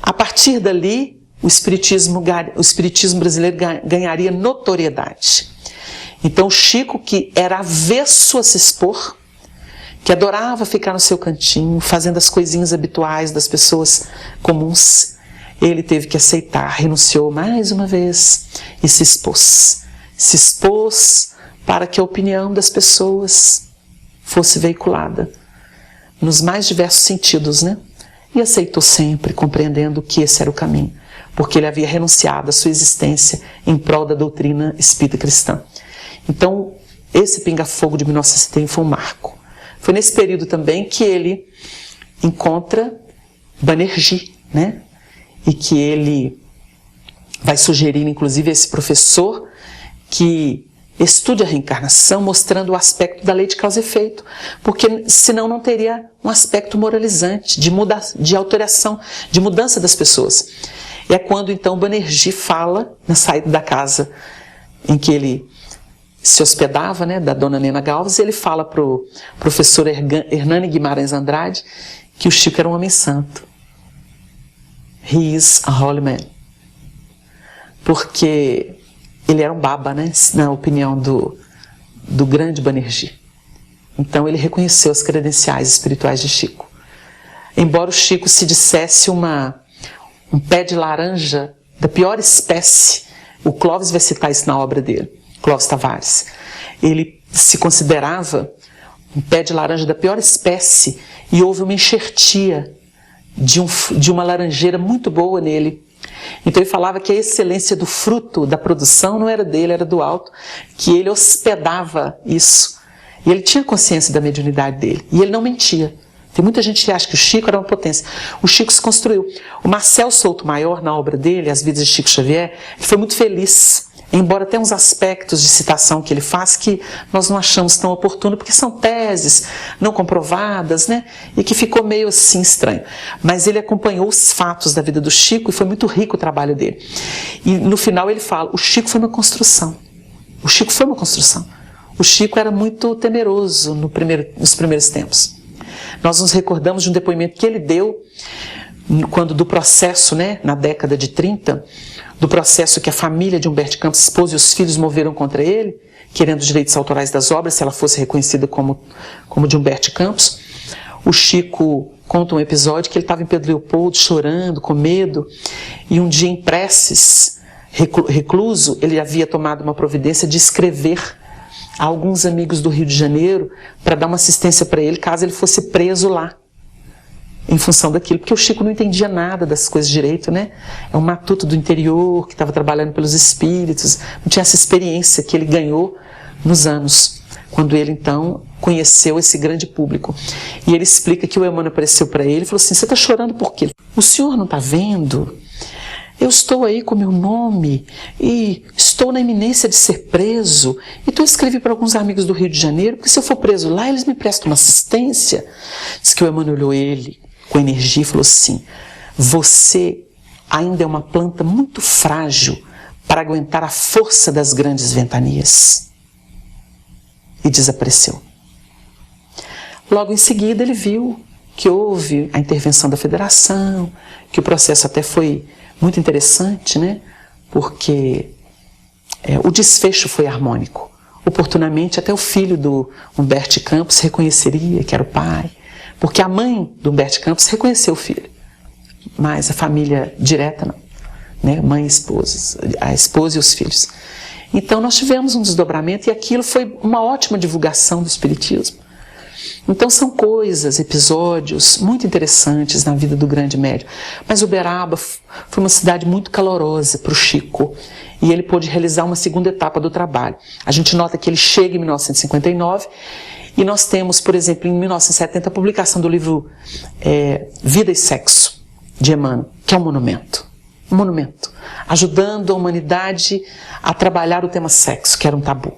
A partir dali, o espiritismo brasileiro ganharia notoriedade. Então, Chico, que era avesso a se expor, que adorava ficar no seu cantinho, fazendo as coisinhas habituais das pessoas comuns, ele teve que aceitar, renunciou mais uma vez e se expôs. Se expôs para que a opinião das pessoas fosse veiculada nos mais diversos sentidos, né? E aceitou sempre, compreendendo que esse era o caminho, porque ele havia renunciado à sua existência em prol da doutrina espírita cristã. Então, esse Pinga-Fogo de 1971 foi um marco. Foi nesse período também que ele encontra Banerjee, né? E que ele vai sugerir, inclusive, a esse professor que estude a reencarnação, mostrando o aspecto da lei de causa e efeito, porque senão não teria um aspecto moralizante, de alteração, de mudança das pessoas. E é quando então Banerjee fala, na saída da casa em que ele se hospedava, né, da dona Nena Galves, ele fala para o professor Hernani Guimarães Andrade que o Chico era um homem santo. He is a holy man. porque ele era um baba, né, na opinião do grande Banerjee. Então ele reconheceu as credenciais espirituais de Chico. Embora o Chico se dissesse um pé de laranja da pior espécie, o Clóvis vai citar isso na obra dele, Clóvis Tavares. Ele se considerava um pé de laranja da pior espécie e houve uma enxertia de uma laranjeira muito boa nele. Então ele falava que a excelência do fruto da produção não era dele, era do alto, que ele hospedava isso. E ele tinha consciência da mediunidade dele, e ele não mentia. Tem muita gente que acha que o Chico era uma potência. O Chico se construiu. O Marcel Souto-Maior, na obra dele, As Vidas de Chico Xavier, ele foi muito feliz, embora tenha uns aspectos de citação que ele faz que nós não achamos tão oportuno, porque são teses não comprovadas, né? E que ficou meio assim estranho. Mas ele acompanhou os fatos da vida do Chico e foi muito rico o trabalho dele. E no final ele fala, o Chico foi uma construção. O Chico foi uma construção. O Chico era muito temeroso nos primeiros tempos. Nós nos recordamos de um depoimento que ele deu quando do processo, né, na década de 30, do processo que a família de Humberto de Campos, esposa e os filhos moveram contra ele, querendo os direitos autorais das obras, se ela fosse reconhecida como de Humberto de Campos. O Chico conta um episódio que ele estava em Pedro Leopoldo chorando, com medo, e um dia em preces, recluso, ele havia tomado uma providência de escrever a alguns amigos do Rio de Janeiro para dar uma assistência para ele caso ele fosse preso lá, em função daquilo, porque o Chico não entendia nada das coisas direito, né? É um matuto do interior que estava trabalhando pelos espíritos, não tinha essa experiência que ele ganhou nos anos, quando ele então conheceu esse grande público. E ele explica que o Emmanuel apareceu para ele e falou assim, você está chorando por quê? O senhor não está vendo? Eu estou aí com meu nome e estou na iminência de ser preso. Então eu escrevi para alguns amigos do Rio de Janeiro, porque se eu for preso lá, eles me prestam uma assistência. Diz que o Emmanuel olhou ele com energia e falou assim, você ainda é uma planta muito frágil para aguentar a força das grandes ventanias. E desapareceu. Logo em seguida ele viu que houve a intervenção da federação, que o processo até foi muito interessante, né? Porque o desfecho foi harmônico. Oportunamente, até o filho do Humberto de Campos reconheceria que era o pai, porque a mãe do Humberto de Campos reconheceu o filho, mas a família direta não, né? Mãe e esposa, a esposa e os filhos. Então nós tivemos um desdobramento e aquilo foi uma ótima divulgação do Espiritismo. Então são coisas, episódios muito interessantes na vida do grande médium. Mas Uberaba foi uma cidade muito calorosa para o Chico e ele pôde realizar uma segunda etapa do trabalho. A gente nota que ele chega em 1959 e nós temos, por exemplo, em 1970 a publicação do livro Vida e Sexo, de Emmanuel, que é um monumento, ajudando a humanidade a trabalhar o tema sexo, que era um tabu.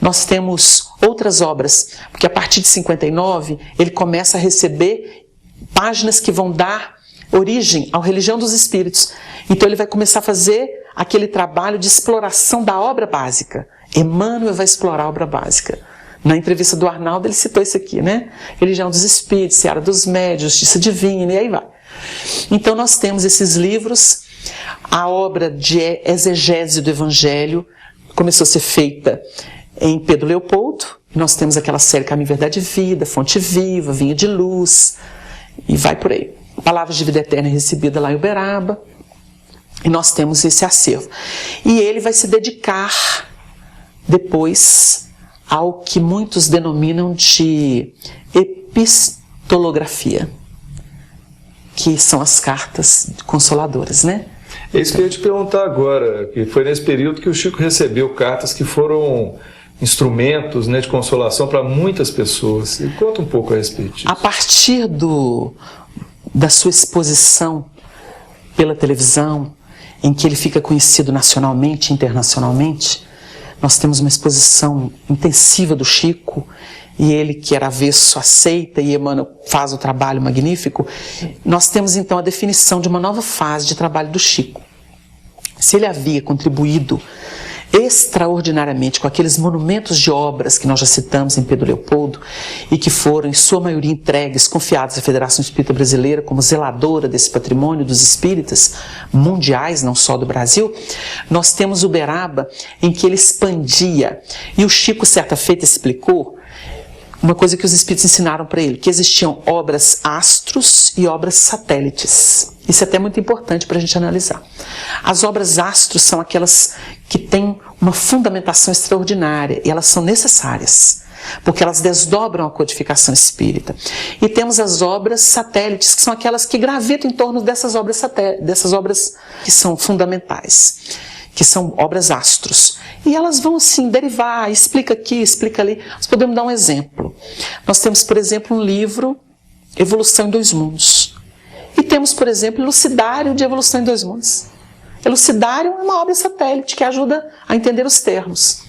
Nós temos outras obras, porque a partir de 59 ele começa a receber páginas que vão dar origem à Religião dos Espíritos. Então ele vai começar a fazer aquele trabalho de exploração da obra básica. Emmanuel vai explorar a obra básica. Na entrevista do Arnaldo ele citou isso aqui, né? Religião dos Espíritos, Seara dos Médiuns, Justiça Divina, e aí vai. Então nós temos esses livros, a obra de exegese do Evangelho começou a ser feita em Pedro Leopoldo, nós temos aquela série Caminho, Verdade e Vida, Fonte Viva, Vinha de Luz, e vai por aí. Palavras de Vida Eterna recebida lá em Uberaba, e nós temos esse acervo. E ele vai se dedicar depois ao que muitos denominam de epistolografia, que são as cartas consoladoras, né? É isso que eu ia te perguntar agora, que foi nesse período que o Chico recebeu cartas que foram instrumentos, né, de consolação para muitas pessoas. E conta um pouco a respeito disso. A partir da sua exposição pela televisão, em que ele fica conhecido nacionalmente e internacionalmente, nós temos uma exposição intensiva do Chico, e ele, que era avesso, aceita, e Emmanuel faz o trabalho magnífico. Nós temos então a definição de uma nova fase de trabalho do Chico. Se ele havia contribuído extraordinariamente com aqueles monumentos de obras que nós já citamos em Pedro Leopoldo e que foram, em sua maioria, entregues, confiados à Federação Espírita Brasileira como zeladora desse patrimônio dos espíritas mundiais, não só do Brasil, nós temos Uberaba, em que ele expandia. E o Chico, certa feita, explicou uma coisa que os espíritos ensinaram para ele, que existiam obras astros e obras satélites. Isso é até muito importante para a gente analisar. As obras astros são aquelas que têm uma fundamentação extraordinária e elas são necessárias, porque elas desdobram a codificação espírita. E temos as obras satélites, que são aquelas que gravitam em torno dessas obras que são fundamentais, que são obras astros. E elas vão assim derivar, explica aqui, explica ali. Nós podemos dar um exemplo. Nós temos, por exemplo, um livro, Evolução em Dois Mundos. E temos, por exemplo, Elucidário de Evolução em Dois Mundos. Elucidário é uma obra satélite que ajuda a entender os termos.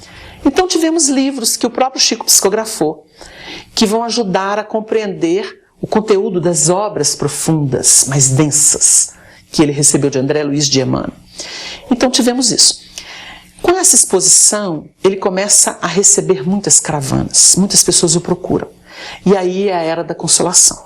Então tivemos livros que o próprio Chico psicografou, que vão ajudar a compreender o conteúdo das obras profundas, mais densas, que ele recebeu de André Luiz de Emmanuel. Então tivemos isso. Com essa exposição, ele começa a receber muitas caravanas, muitas pessoas o procuram. E aí é a era da consolação.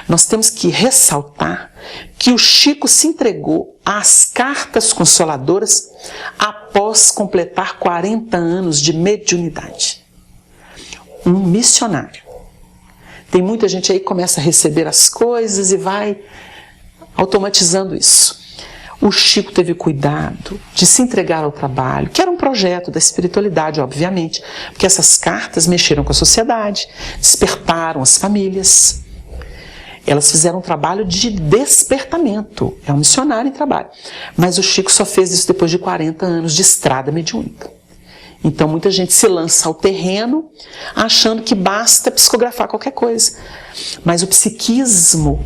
Nós temos que ressaltar que o Chico se entregou às cartas consoladoras após completar 40 anos de mediunidade. Um missionário. Tem muita gente aí que começa a receber as coisas e vai automatizando isso. O Chico teve cuidado de se entregar ao trabalho, que era um projeto da espiritualidade, obviamente, porque essas cartas mexeram com a sociedade, despertaram as famílias. Elas fizeram um trabalho de despertamento. É um missionário em trabalho. Mas o Chico só fez isso depois de 40 anos de estrada mediúnica. Então muita gente se lança ao terreno achando que basta psicografar qualquer coisa. Mas o psiquismo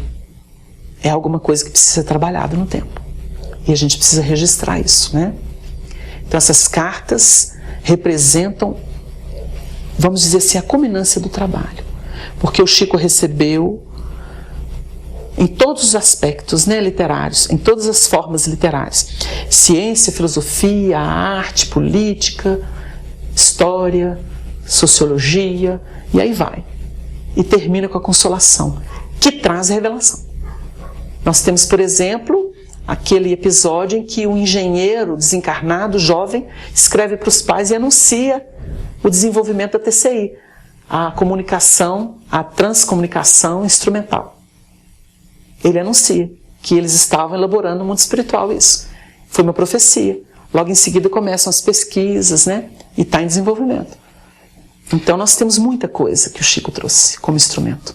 é alguma coisa que precisa ser trabalhado no tempo. E a gente precisa registrar isso, né? Então essas cartas representam, vamos dizer assim, a culminância do trabalho. Porque o Chico recebeu em todos os aspectos, né, literários, em todas as formas literárias. Ciência, filosofia, arte, política, história, sociologia, e aí vai. E termina com a consolação, que traz a revelação. Nós temos, por exemplo, aquele episódio em que um engenheiro desencarnado, jovem, escreve para os pais e anuncia o desenvolvimento da TCI, a comunicação, a transcomunicação instrumental. Ele anuncia que eles estavam elaborando no mundo espiritual isso. Foi uma profecia. Logo em seguida começam as pesquisas, né? E está em desenvolvimento. Então nós temos muita coisa que o Chico trouxe como instrumento.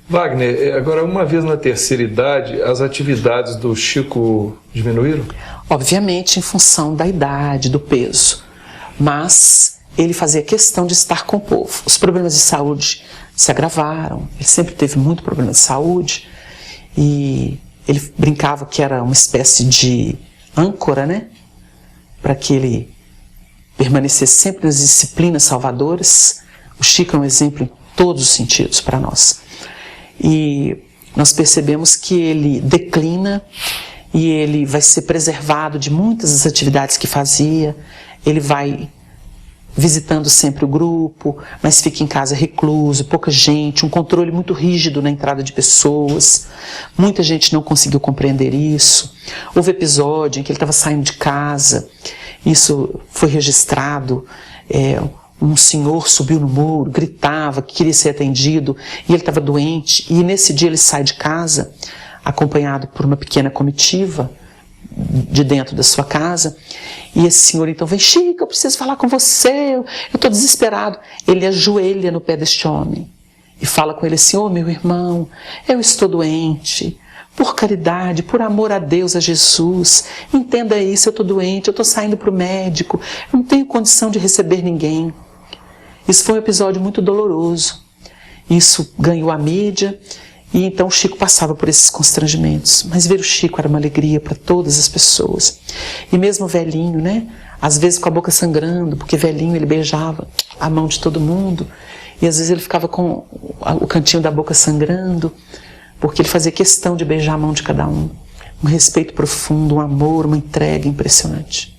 Wagner, agora uma vez na terceira idade, as atividades do Chico diminuíram? Obviamente em função da idade, do peso. Mas ele fazia questão de estar com o povo. Os problemas de saúde se agravaram. Ele sempre teve muito problema de saúde. E ele brincava que era uma espécie de âncora, né? Para que ele permanecesse sempre nas disciplinas salvadoras. O Chico é um exemplo em todos os sentidos para nós. E nós percebemos que ele declina e ele vai ser preservado de muitas das atividades que fazia. Ele vai visitando sempre o grupo, mas fica em casa recluso, pouca gente, um controle muito rígido na entrada de pessoas. Muita gente não conseguiu compreender isso. Houve episódio em que ele estava saindo de casa, isso foi registrado, um senhor subiu no muro, gritava que queria ser atendido, e ele estava doente, e nesse dia ele sai de casa, acompanhado por uma pequena comitiva, de dentro da sua casa, e esse senhor então vem: Chico, eu preciso falar com você, eu estou desesperado. Ele ajoelha no pé deste homem e fala com ele assim: ô meu irmão, eu estou doente, por caridade, por amor a Deus, a Jesus, entenda isso, eu estou doente, eu estou saindo para o médico, eu não tenho condição de receber ninguém. Isso foi um episódio muito doloroso, isso ganhou a mídia. E então o Chico passava por esses constrangimentos. Mas ver o Chico era uma alegria para todas as pessoas. E mesmo velhinho, né? Às vezes com a boca sangrando, porque velhinho ele beijava a mão de todo mundo. E às vezes ele ficava com o cantinho da boca sangrando, porque ele fazia questão de beijar a mão de cada um. Um respeito profundo, um amor, uma entrega impressionante.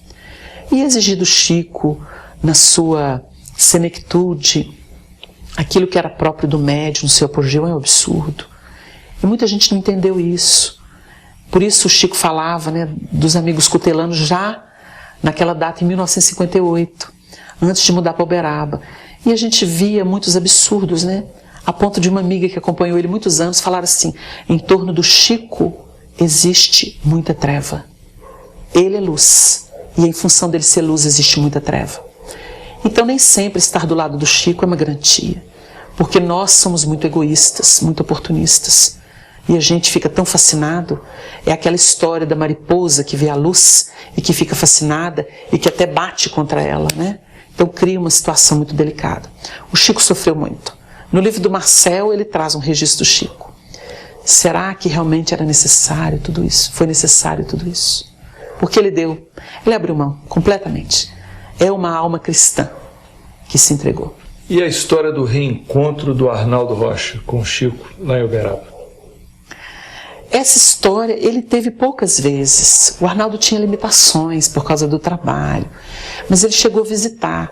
e exigir do Chico, na sua senectude, aquilo que era próprio do médium, no seu apogeu, é um absurdo. E muita gente não entendeu isso. Por isso o Chico falava, né, dos amigos cutelanos já naquela data, em 1958, antes de mudar para Uberaba. E a gente via muitos absurdos, né? A ponto de uma amiga que acompanhou ele muitos anos falar assim: em torno do Chico existe muita treva. Ele é luz, e em função dele ser luz existe muita treva. Então nem sempre estar do lado do Chico é uma garantia, porque nós somos muito egoístas, muito oportunistas, e a gente fica tão fascinado. É aquela história da mariposa que vê a luz e que fica fascinada e que até bate contra ela, né? Então cria uma situação muito delicada. O Chico sofreu muito. No livro do Marcel ele traz um registro do Chico. Será que realmente era necessário tudo isso? Foi necessário tudo isso? Porque ele abriu mão completamente. É uma alma cristã que se entregou. E a história do reencontro do Arnaldo Rocha com o Chico lá em Uberaba? Essa história ele teve poucas vezes. O Arnaldo tinha limitações por causa do trabalho, mas ele chegou a visitar.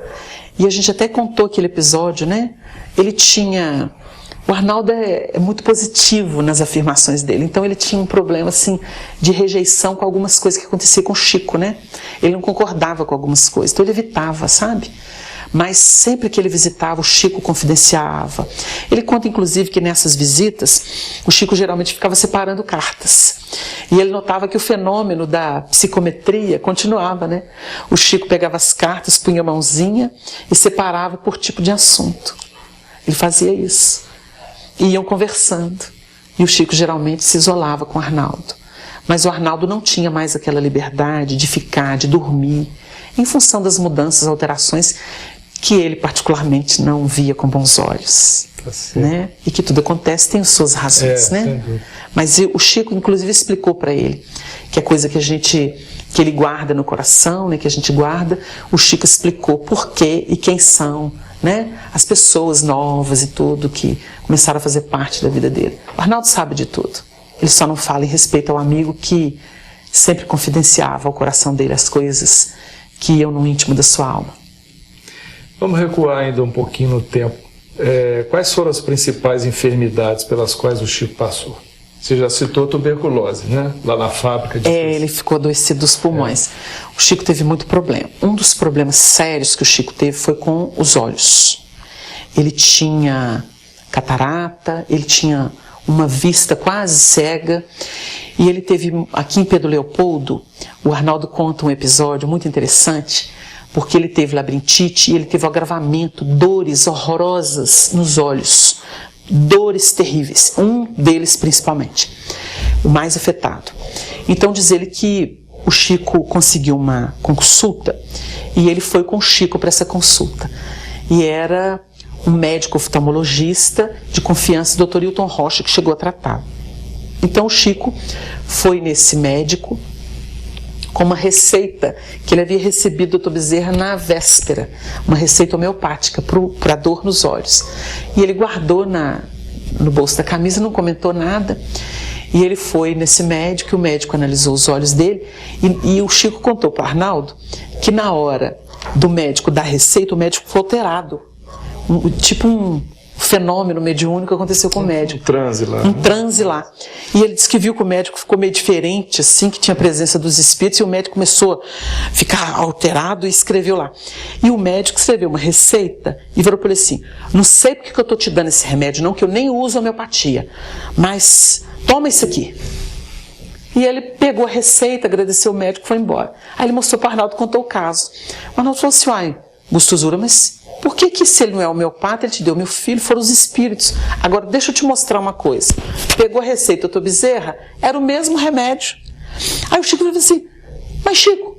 E a gente até contou aquele episódio, né? O Arnaldo é muito positivo nas afirmações dele, então ele tinha um problema assim de rejeição com algumas coisas que aconteciam com o Chico, né? Ele não concordava com algumas coisas, então ele evitava, sabe? Mas sempre que ele visitava, o Chico confidenciava. Ele conta, inclusive, que nessas visitas, o Chico geralmente ficava separando cartas. E ele notava que o fenômeno da psicometria continuava, né? O Chico pegava as cartas, punha a mãozinha e separava por tipo de assunto. Ele fazia isso. E iam conversando. E o Chico geralmente se isolava com o Arnaldo. Mas o Arnaldo não tinha mais aquela liberdade de ficar, de dormir, em função das mudanças, alterações que ele particularmente não via com bons olhos, né? E que tudo acontece tem as suas razões, né? Mas o Chico inclusive explicou para ele que a coisa que ele guarda no coração, né, que a gente guarda, o Chico explicou por quê e quem são, né, as pessoas novas e tudo que começaram a fazer parte da vida dele. O Arnaldo sabe de tudo. Ele só não fala em respeito ao amigo que sempre confidenciava ao coração dele as coisas que iam no íntimo da sua alma. Vamos recuar ainda um pouquinho no tempo. Quais foram as principais enfermidades pelas quais o Chico passou? Você já citou a tuberculose, né? Lá na fábrica de... ele ficou adoecido dos pulmões. O Chico teve muito problema. Um dos problemas sérios que o Chico teve foi com os olhos. Ele tinha catarata, ele tinha uma vista quase cega, e ele teve, aqui em Pedro Leopoldo, o Arnaldo conta um episódio muito interessante, porque ele teve labirintite e ele teve um agravamento, dores horrorosas nos olhos, dores terríveis, um deles principalmente, o mais afetado. Então diz ele que o Chico conseguiu uma consulta e ele foi com o Chico para essa consulta. E era um médico oftalmologista de confiança, o Dr. Hilton Rocha, que chegou a tratá-lo. Então o Chico foi nesse médico com uma receita que ele havia recebido do Dr. Bezerra na véspera, uma receita homeopática para dor nos olhos. E ele guardou no bolso da camisa, não comentou nada. E ele foi nesse médico, o médico analisou os olhos dele, e o Chico contou para o Arnaldo que na hora do médico dar receita, o médico foi alterado. Tipo um fenômeno mediúnico aconteceu com o médico. Um transe lá. Um transe lá. E ele disse que viu que o médico ficou meio diferente, assim, que tinha presença dos espíritos, e o médico começou a ficar alterado e escreveu lá. E o médico escreveu uma receita e falou para ele assim: não sei porque que eu estou te dando esse remédio, não, que eu nem uso homeopatia, mas toma isso aqui. E ele pegou a receita, agradeceu o médico e foi embora. Aí ele mostrou para o Arnaldo, contou o caso. O Arnaldo falou assim: uai, gostosura, mas por que se ele não é homeopata, ele te deu? Meu filho, foram os espíritos. Agora, deixa eu te mostrar uma coisa. Pegou a receita do Dr. Bezerra, era o mesmo remédio. Aí o Chico falou assim: mas Chico,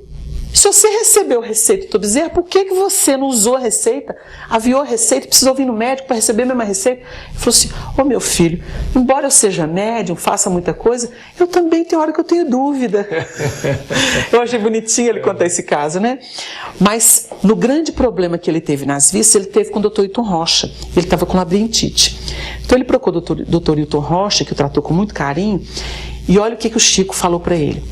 se você recebeu a receita do Dr. Bezerra, por que você não usou a receita, aviou a receita, precisou vir no médico para receber a mesma receita? Ele falou assim: ô meu filho, embora eu seja médium, faça muita coisa, eu também tenho hora que eu tenho dúvida. Eu achei bonitinho ele contar esse caso, né? Mas no grande problema que ele teve nas vistas, ele teve com o Dr. Hilton Rocha. Ele estava com labirintite. Então ele procurou o Dr. Hilton Rocha, que o tratou com muito carinho, e olha o que o Chico falou para ele: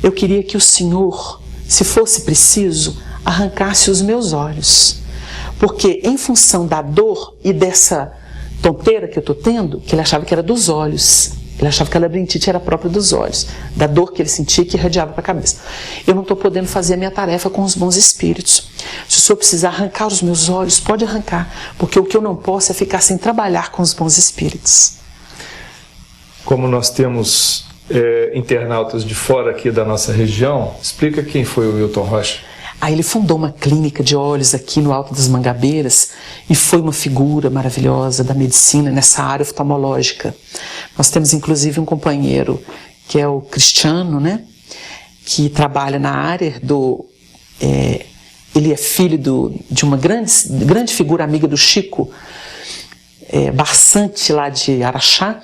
eu queria que o senhor se fosse preciso, arrancasse os meus olhos. Porque em função da dor e dessa tonteira que eu estou tendo, que ele achava que era dos olhos, ele achava que a labirintite era própria dos olhos, da dor que ele sentia que irradiava para a cabeça. Eu não estou podendo fazer a minha tarefa com os bons espíritos. Se o senhor precisar arrancar os meus olhos, pode arrancar, porque o que eu não posso é ficar sem trabalhar com os bons espíritos. Como nós temos internautas de fora aqui da nossa região, explica quem foi o Wilton Rocha. Aí ele fundou uma clínica de olhos aqui no Alto das Mangabeiras e foi uma figura maravilhosa da medicina nessa área oftalmológica. Nós temos inclusive um companheiro que é o Cristiano, né, que trabalha na área do... ele é filho de uma grande figura amiga do Chico, Barçante, lá de Araxá.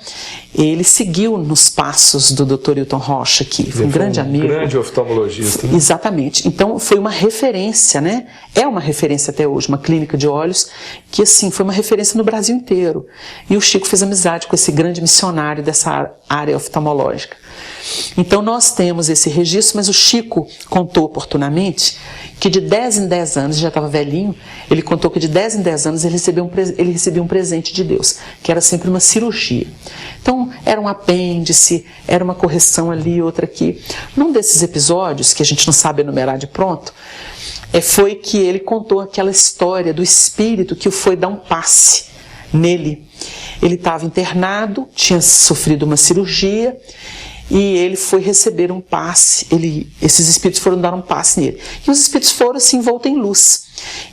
Ele seguiu nos passos do Dr. Wilton Rocha aqui, foi um grande amigo. Grande oftalmologista. Né? Exatamente. Então foi uma referência, né? É uma referência até hoje, uma clínica de olhos que assim foi uma referência no Brasil inteiro. E o Chico fez amizade com esse grande missionário dessa área oftalmológica. Então nós temos esse registro, mas o Chico contou oportunamente que de 10 em 10 anos, já estava velhinho, ele contou que de 10 em 10 anos ele recebia um presente de Deus, que era sempre uma cirurgia. Então era um apêndice, era uma correção ali, outra aqui. Num desses episódios, que a gente não sabe enumerar de pronto, foi que ele contou aquela história do espírito que foi dar um passe nele. Ele estava internado, tinha sofrido uma cirurgia, e ele foi receber um passe, esses espíritos foram dar um passe nele. E os espíritos foram assim, envoltos em luz.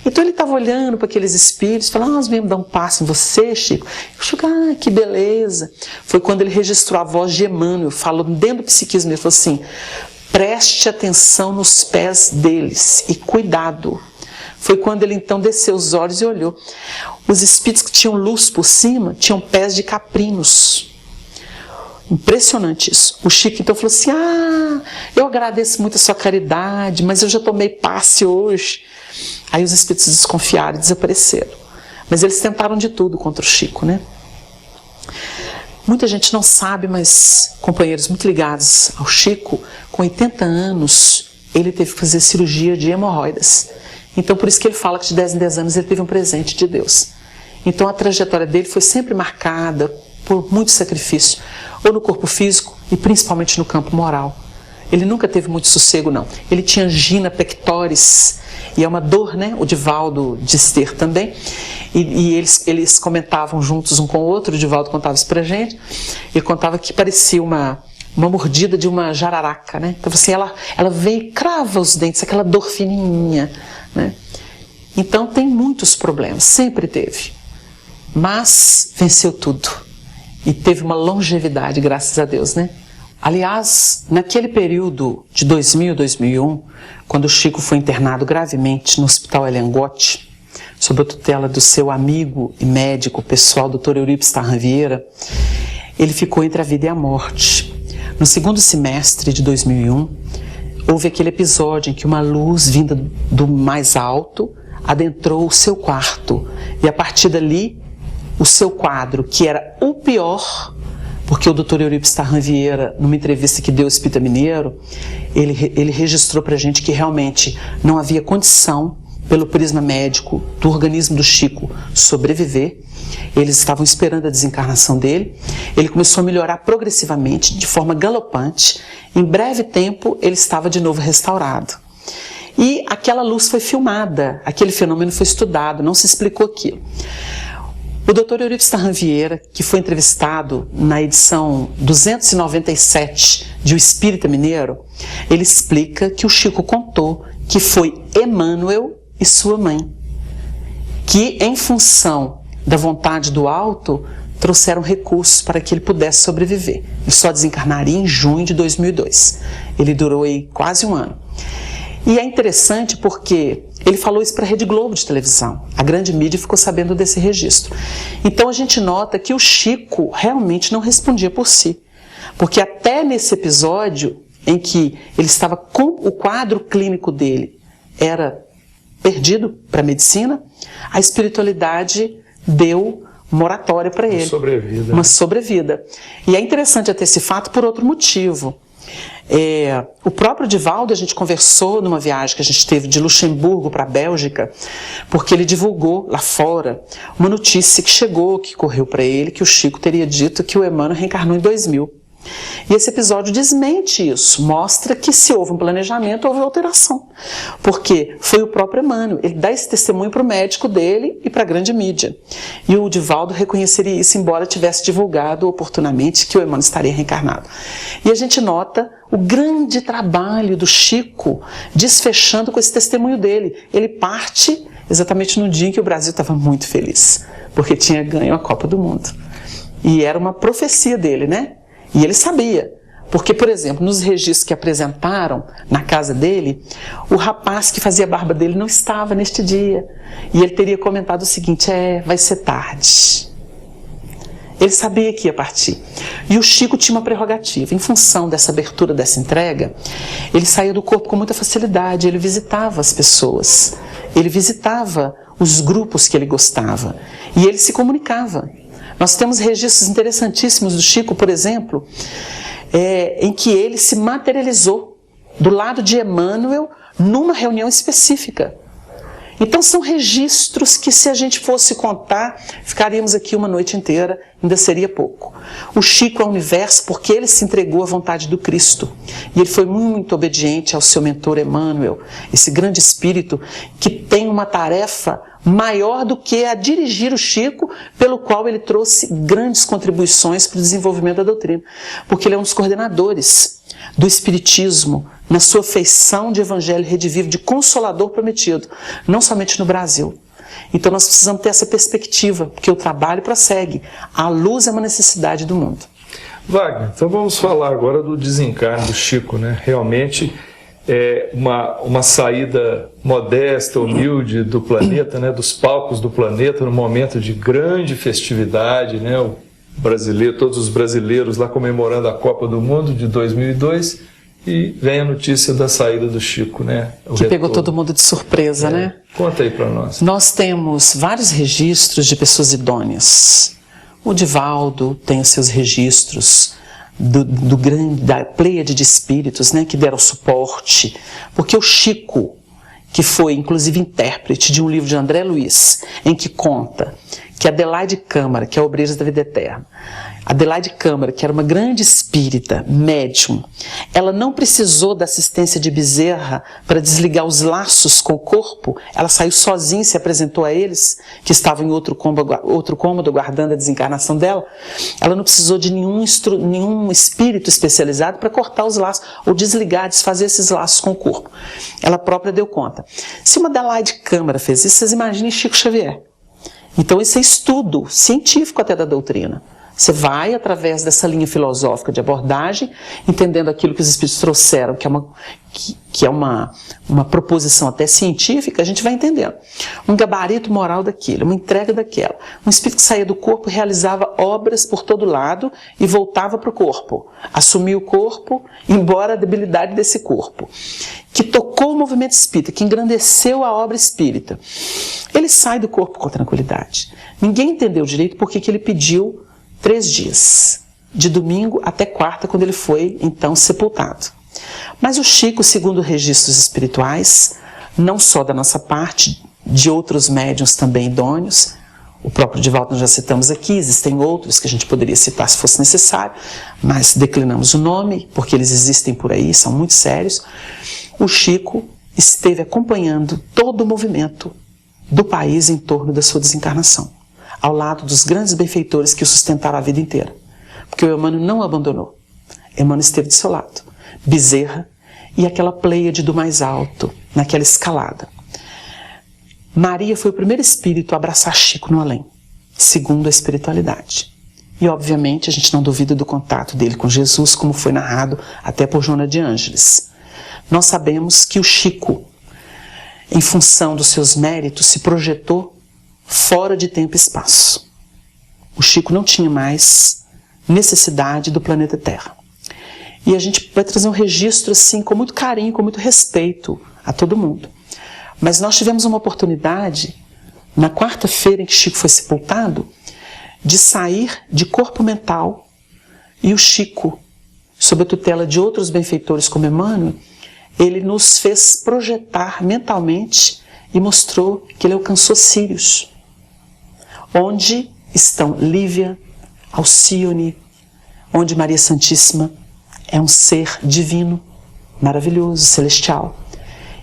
Então ele estava olhando para aqueles espíritos, falando, nós viemos dar um passe em você, Chico. Eu Chico, que beleza. Foi quando ele registrou a voz de Emmanuel, falou dentro do psiquismo, ele falou assim, preste atenção nos pés deles e cuidado. Foi quando ele então desceu os olhos e olhou. Os espíritos que tinham luz por cima, tinham pés de caprinos. Impressionante isso. O Chico então falou assim, eu agradeço muito a sua caridade, mas eu já tomei passe hoje. Aí os espíritos desconfiaram e desapareceram. Mas eles tentaram de tudo contra o Chico, né? Muita gente não sabe, mas companheiros muito ligados ao Chico, com 80 anos, ele teve que fazer cirurgia de hemorroidas. Então por isso que ele fala que de 10 em 10 anos ele teve um presente de Deus. Então a trajetória dele foi sempre marcada por muito sacrifício, ou no corpo físico e principalmente no campo moral. Ele nunca teve muito sossego, não. Ele tinha angina pectoris, e é uma dor, né? O Divaldo diz ter também. E eles comentavam juntos um com o outro, o Divaldo contava isso pra gente, ele contava que parecia uma mordida de uma jararaca, né? Então assim, ela veio e crava os dentes, aquela dor fininha, né? Então tem muitos problemas, sempre teve. Mas venceu tudo. E teve uma longevidade, graças a Deus, né? Aliás, naquele período de 2000, 2001, quando o Chico foi internado gravemente no Hospital Elengote, sob a tutela do seu amigo e médico pessoal, Dr. Eurípides Tarran Vieira, ele ficou entre a vida e a morte. No segundo semestre de 2001, houve aquele episódio em que uma luz vinda do mais alto adentrou o seu quarto. E a partir dali, o seu quadro, que era o pior, porque o Dr. Eurípides Tarran Vieira, numa entrevista que deu ao Espírita Mineiro, ele registrou para a gente que realmente não havia condição, pelo prisma médico do organismo do Chico, sobreviver. Eles estavam esperando a desencarnação dele. Ele começou a melhorar progressivamente, de forma galopante. Em breve tempo, ele estava de novo restaurado. E aquela luz foi filmada, aquele fenômeno foi estudado, não se explicou aquilo. O Dr. Eurípides Tarran Vieira, que foi entrevistado na edição 297 de O Espírita Mineiro, ele explica que o Chico contou que foi Emmanuel e sua mãe, que em função da vontade do alto, trouxeram recursos para que ele pudesse sobreviver. Ele só desencarnaria em junho de 2002. Ele durou aí quase um ano. E é interessante porque ele falou isso para a Rede Globo de televisão. A grande mídia ficou sabendo desse registro. Então a gente nota que o Chico realmente não respondia por si. Porque até nesse episódio em que ele estava com o quadro clínico dele era perdido para a medicina, a espiritualidade deu moratória para ele. Uma sobrevida. Uma sobrevida. E é interessante até esse fato por outro motivo. O próprio Divaldo, a gente conversou numa viagem que a gente teve de Luxemburgo para a Bélgica, porque ele divulgou lá fora uma notícia que chegou, que correu para ele, que o Chico teria dito que o Emmanuel reencarnou em 2000. E esse episódio desmente isso, mostra que se houve um planejamento, houve alteração. Porque foi o próprio Emmanuel, ele dá esse testemunho para o médico dele e para a grande mídia. E o Divaldo reconheceria isso, embora tivesse divulgado oportunamente que o Emmanuel estaria reencarnado. E a gente nota o grande trabalho do Chico desfechando com esse testemunho dele. Ele parte exatamente no dia em que o Brasil estava muito feliz, porque tinha ganho a Copa do Mundo. E era uma profecia dele, né? E ele sabia, porque, por exemplo, nos registros que apresentaram na casa dele, o rapaz que fazia a barba dele não estava neste dia. E ele teria comentado o seguinte: vai ser tarde. Ele sabia que ia partir. E o Chico tinha uma prerrogativa. Em função dessa abertura, dessa entrega, ele saía do corpo com muita facilidade, ele visitava as pessoas, ele visitava os grupos que ele gostava, e ele se comunicava. Nós temos registros interessantíssimos do Chico, por exemplo, em que ele se materializou do lado de Emmanuel numa reunião específica. Então são registros que, se a gente fosse contar, ficaríamos aqui uma noite inteira, ainda seria pouco. O Chico é o universo porque ele se entregou à vontade do Cristo. E ele foi muito obediente ao seu mentor Emmanuel, esse grande espírito que tem uma tarefa maior do que a dirigir o Chico, pelo qual ele trouxe grandes contribuições para o desenvolvimento da doutrina. Porque ele é um dos coordenadores do Espiritismo, na sua feição de Evangelho redivivo, de Consolador prometido, não somente no Brasil. Então nós precisamos ter essa perspectiva, porque o trabalho prossegue. A luz é uma necessidade do mundo. Wagner, então vamos falar agora do desencarne do Chico, né? Realmente é uma saída modesta, humilde do planeta, né? Dos palcos do planeta, num momento de grande festividade, né? O brasileiro, todos os brasileiros lá comemorando a Copa do Mundo de 2002, e vem a notícia da saída do Chico, né? Que pegou todo mundo de surpresa, né? Conta aí para nós. Nós temos vários registros de pessoas idôneas. O Divaldo tem os seus registros da pleiade de espíritos, né, que deram suporte, porque o Chico, que foi inclusive intérprete de um livro de André Luiz, em que conta que Adelaide Câmara, que é a obreira da vida eterna, Adelaide Câmara, que era uma grande espírita, médium, ela não precisou da assistência de Bezerra para desligar os laços com o corpo. Ela saiu sozinha e se apresentou a eles, que estavam em outro cômodo aguardando a desencarnação dela. Ela não precisou de nenhum espírito especializado para cortar os laços ou desligar, desfazer esses laços com o corpo. Ela própria deu conta. Se uma Adelaide Câmara fez isso, vocês imaginem Chico Xavier. Então isso é estudo científico até da doutrina. Você vai, através dessa linha filosófica de abordagem, entendendo aquilo que os espíritos trouxeram, que é uma proposição até científica, a gente vai entendendo. Um gabarito moral daquilo, uma entrega daquela. Um espírito que saía do corpo e realizava obras por todo lado e voltava para o corpo. Assumia o corpo, embora a debilidade desse corpo. Que tocou o movimento espírita, que engrandeceu a obra espírita. Ele sai do corpo com tranquilidade. Ninguém entendeu direito por que ele pediu 3 dias, de domingo até quarta, quando ele foi, então, sepultado. Mas o Chico, segundo registros espirituais, não só da nossa parte, de outros médiuns também idôneos, o próprio Divaldo nós já citamos aqui, existem outros que a gente poderia citar se fosse necessário, mas declinamos o nome, porque eles existem por aí, são muito sérios. O Chico esteve acompanhando todo o movimento do país em torno da sua desencarnação, ao lado dos grandes benfeitores que o sustentaram a vida inteira. Porque o Emmanuel não abandonou. Emmanuel esteve do seu lado. Bezerra e aquela pleiade do mais alto, naquela escalada. Maria foi o primeiro espírito a abraçar Chico no além, segundo a espiritualidade. E, obviamente, a gente não duvida do contato dele com Jesus, como foi narrado até por Joana de Ângeles. Nós sabemos que o Chico, em função dos seus méritos, se projetou fora de tempo e espaço. O Chico não tinha mais necessidade do planeta Terra. E a gente vai trazer um registro assim, com muito carinho, com muito respeito a todo mundo. Mas nós tivemos uma oportunidade, na quarta-feira em que Chico foi sepultado, de sair de corpo mental e o Chico sob a tutela de outros benfeitores como Emmanuel, ele nos fez projetar mentalmente e mostrou que ele alcançou Sírios, onde estão Lívia, Alcione, onde Maria Santíssima é um ser divino, maravilhoso, celestial.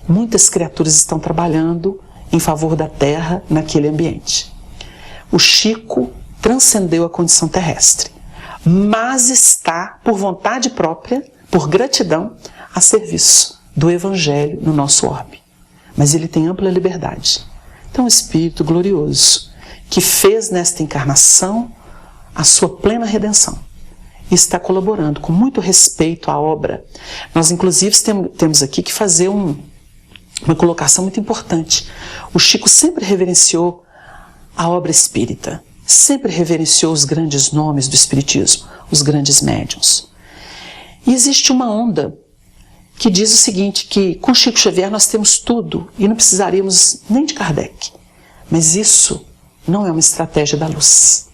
Muitas criaturas estão trabalhando em favor da Terra naquele ambiente. O Chico transcendeu a condição terrestre, mas está, por vontade própria, por gratidão, a serviço do Evangelho no nosso orbe. Mas ele tem ampla liberdade. Então, um espírito glorioso, que fez nesta encarnação a sua plena redenção, e está colaborando com muito respeito à obra. Nós, inclusive, temos aqui que fazer uma colocação muito importante. O Chico sempre reverenciou a obra espírita, sempre reverenciou os grandes nomes do espiritismo, os grandes médiuns. E existe uma onda que diz o seguinte, que com Chico Xavier nós temos tudo e não precisaríamos nem de Kardec. Mas isso não é uma estratégia da luz.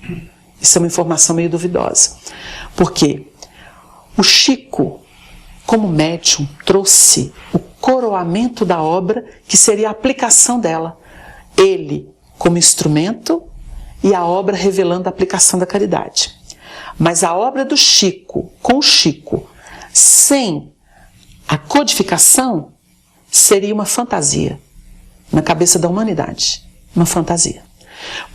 Isso é uma informação meio duvidosa. Porque o Chico, como médium, trouxe o coroamento da obra, que seria a aplicação dela. Ele como instrumento e a obra revelando a aplicação da caridade. Mas a obra do Chico, com o Chico, sem a codificação, seria uma fantasia na cabeça da humanidade. Uma fantasia.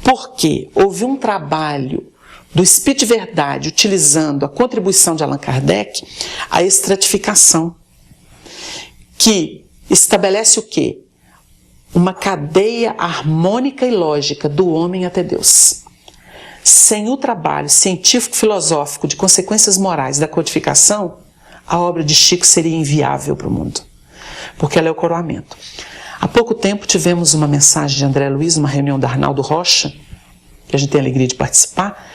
Porque houve um trabalho do Espírito de Verdade, utilizando a contribuição de Allan Kardec, a estratificação, que estabelece o quê? Uma cadeia harmônica e lógica do homem até Deus. Sem o trabalho científico-filosófico de consequências morais da codificação, a obra de Chico seria inviável para o mundo, porque ela é o coroamento. Há pouco tempo tivemos uma mensagem de André Luiz, uma reunião da Arnaldo Rocha, que a gente tem a alegria de participar,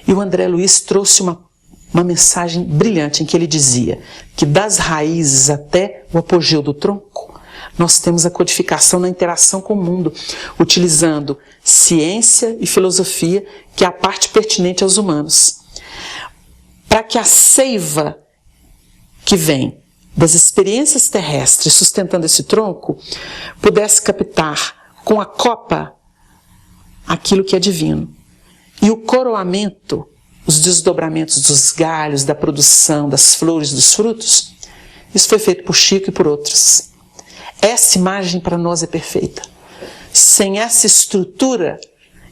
e o André Luiz trouxe uma mensagem brilhante em que ele dizia que das raízes até o apogeu do tronco, nós temos a codificação na interação com o mundo, utilizando ciência e filosofia, que é a parte pertinente aos humanos, para que a seiva que vem das experiências terrestres sustentando esse tronco pudesse captar com a copa aquilo que é divino. E o coroamento, os desdobramentos dos galhos, da produção, das flores, dos frutos, isso foi feito por Chico e por outros. Essa imagem para nós é perfeita. Sem essa estrutura,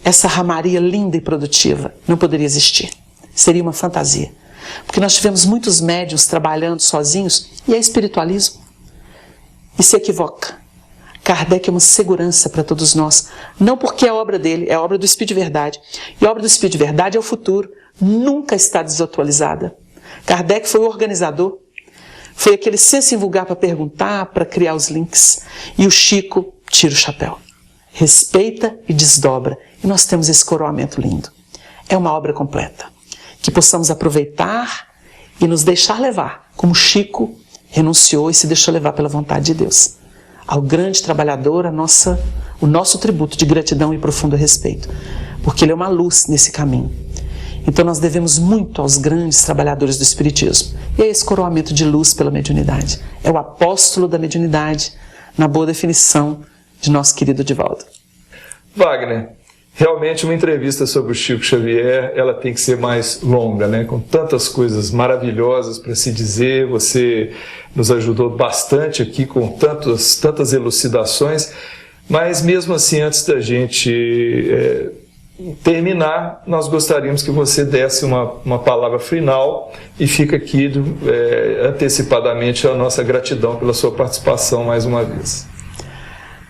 essa ramaria linda e produtiva não poderia existir. Seria uma fantasia. Porque nós tivemos muitos médiuns trabalhando sozinhos e é espiritualismo. E se equivoca. Kardec é uma segurança para todos nós. Não porque é obra dele, é obra do Espírito de Verdade. E a obra do Espírito de Verdade é o futuro. Nunca está desatualizada. Kardec foi o organizador. Foi aquele senso em vulgar para perguntar, para criar os links. E o Chico tira o chapéu. Respeita e desdobra. E nós temos esse coroamento lindo. É uma obra completa. Que possamos aproveitar e nos deixar levar, como Chico renunciou e se deixou levar pela vontade de Deus. Ao grande trabalhador, o nosso tributo de gratidão e profundo respeito, porque ele é uma luz nesse caminho. Então nós devemos muito aos grandes trabalhadores do Espiritismo. E é esse coroamento de luz pela mediunidade. É o apóstolo da mediunidade, na boa definição de nosso querido Divaldo. Wagner, realmente uma entrevista sobre o Chico Xavier, ela tem que ser mais longa, né? Com tantas coisas maravilhosas para se dizer. Você nos ajudou bastante aqui com tantas elucidações, mas mesmo assim, antes da gente terminar, nós gostaríamos que você desse uma palavra final e fica aqui antecipadamente a nossa gratidão pela sua participação mais uma vez.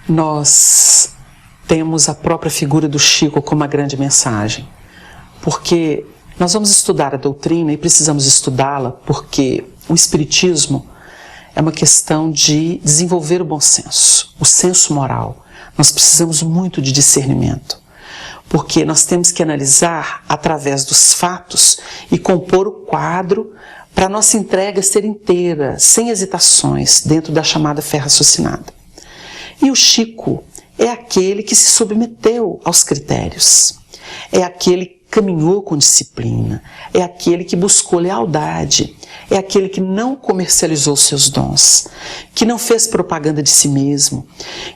Nós temos a própria figura do Chico como uma grande mensagem, porque nós vamos estudar a doutrina e precisamos estudá-la porque o Espiritismo é uma questão de desenvolver o bom senso, o senso moral. Nós precisamos muito de discernimento, porque nós temos que analisar através dos fatos e compor o quadro para a nossa entrega ser inteira, sem hesitações, dentro da chamada fé raciocinada. E o Chico é aquele que se submeteu aos critérios. É aquele caminhou com disciplina, é aquele que buscou lealdade, é aquele que não comercializou seus dons, que não fez propaganda de si mesmo,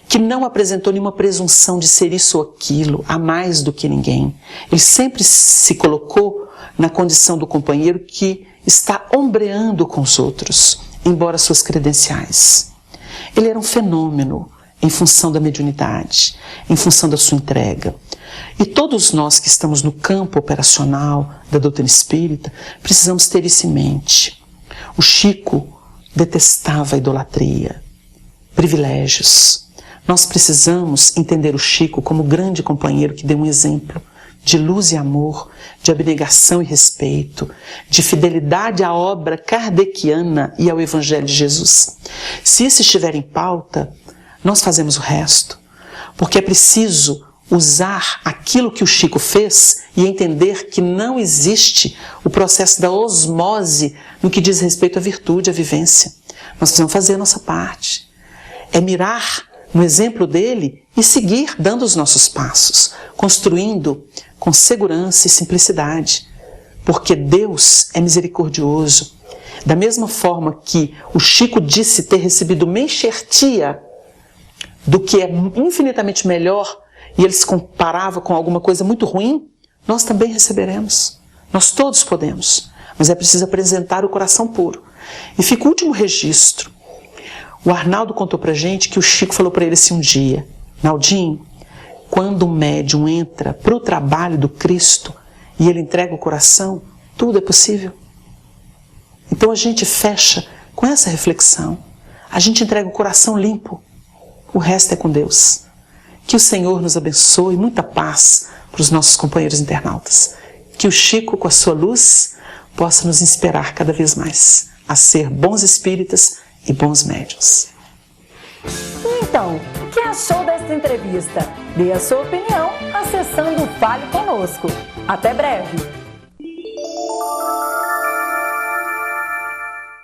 que não apresentou nenhuma presunção de ser isso ou aquilo, a mais do que ninguém. Ele sempre se colocou na condição do companheiro que está ombreando com os outros, embora suas credenciais. Ele era um fenômeno em função da mediunidade, em função da sua entrega. E todos nós que estamos no campo operacional da doutrina espírita, precisamos ter isso em mente. O Chico detestava a idolatria, privilégios. Nós precisamos entender o Chico como grande companheiro que deu um exemplo de luz e amor, de abnegação e respeito, de fidelidade à obra kardeciana e ao Evangelho de Jesus. Se isso estiver em pauta, nós fazemos o resto, porque é preciso usar aquilo que o Chico fez e entender que não existe o processo da osmose no que diz respeito à virtude, à vivência. Nós precisamos fazer a nossa parte. É mirar no exemplo dele e seguir dando os nossos passos, construindo com segurança e simplicidade, porque Deus é misericordioso. Da mesma forma que o Chico disse ter recebido uma enxertia do que é infinitamente melhor, e ele se comparava com alguma coisa muito ruim, nós também receberemos. Nós todos podemos, mas é preciso apresentar o coração puro. E fica o último registro. O Arnaldo contou pra gente que o Chico falou para ele assim um dia: Naldinho, quando um médium entra para o trabalho do Cristo e ele entrega o coração, tudo é possível. Então a gente fecha com essa reflexão. A gente entrega o coração limpo. O resto é com Deus. Que o Senhor nos abençoe, muita paz para os nossos companheiros internautas. Que o Chico, com a sua luz, possa nos inspirar cada vez mais a ser bons espíritas e bons médiuns. Então, o que achou desta entrevista? Dê a sua opinião acessando o Fale Conosco. Até breve!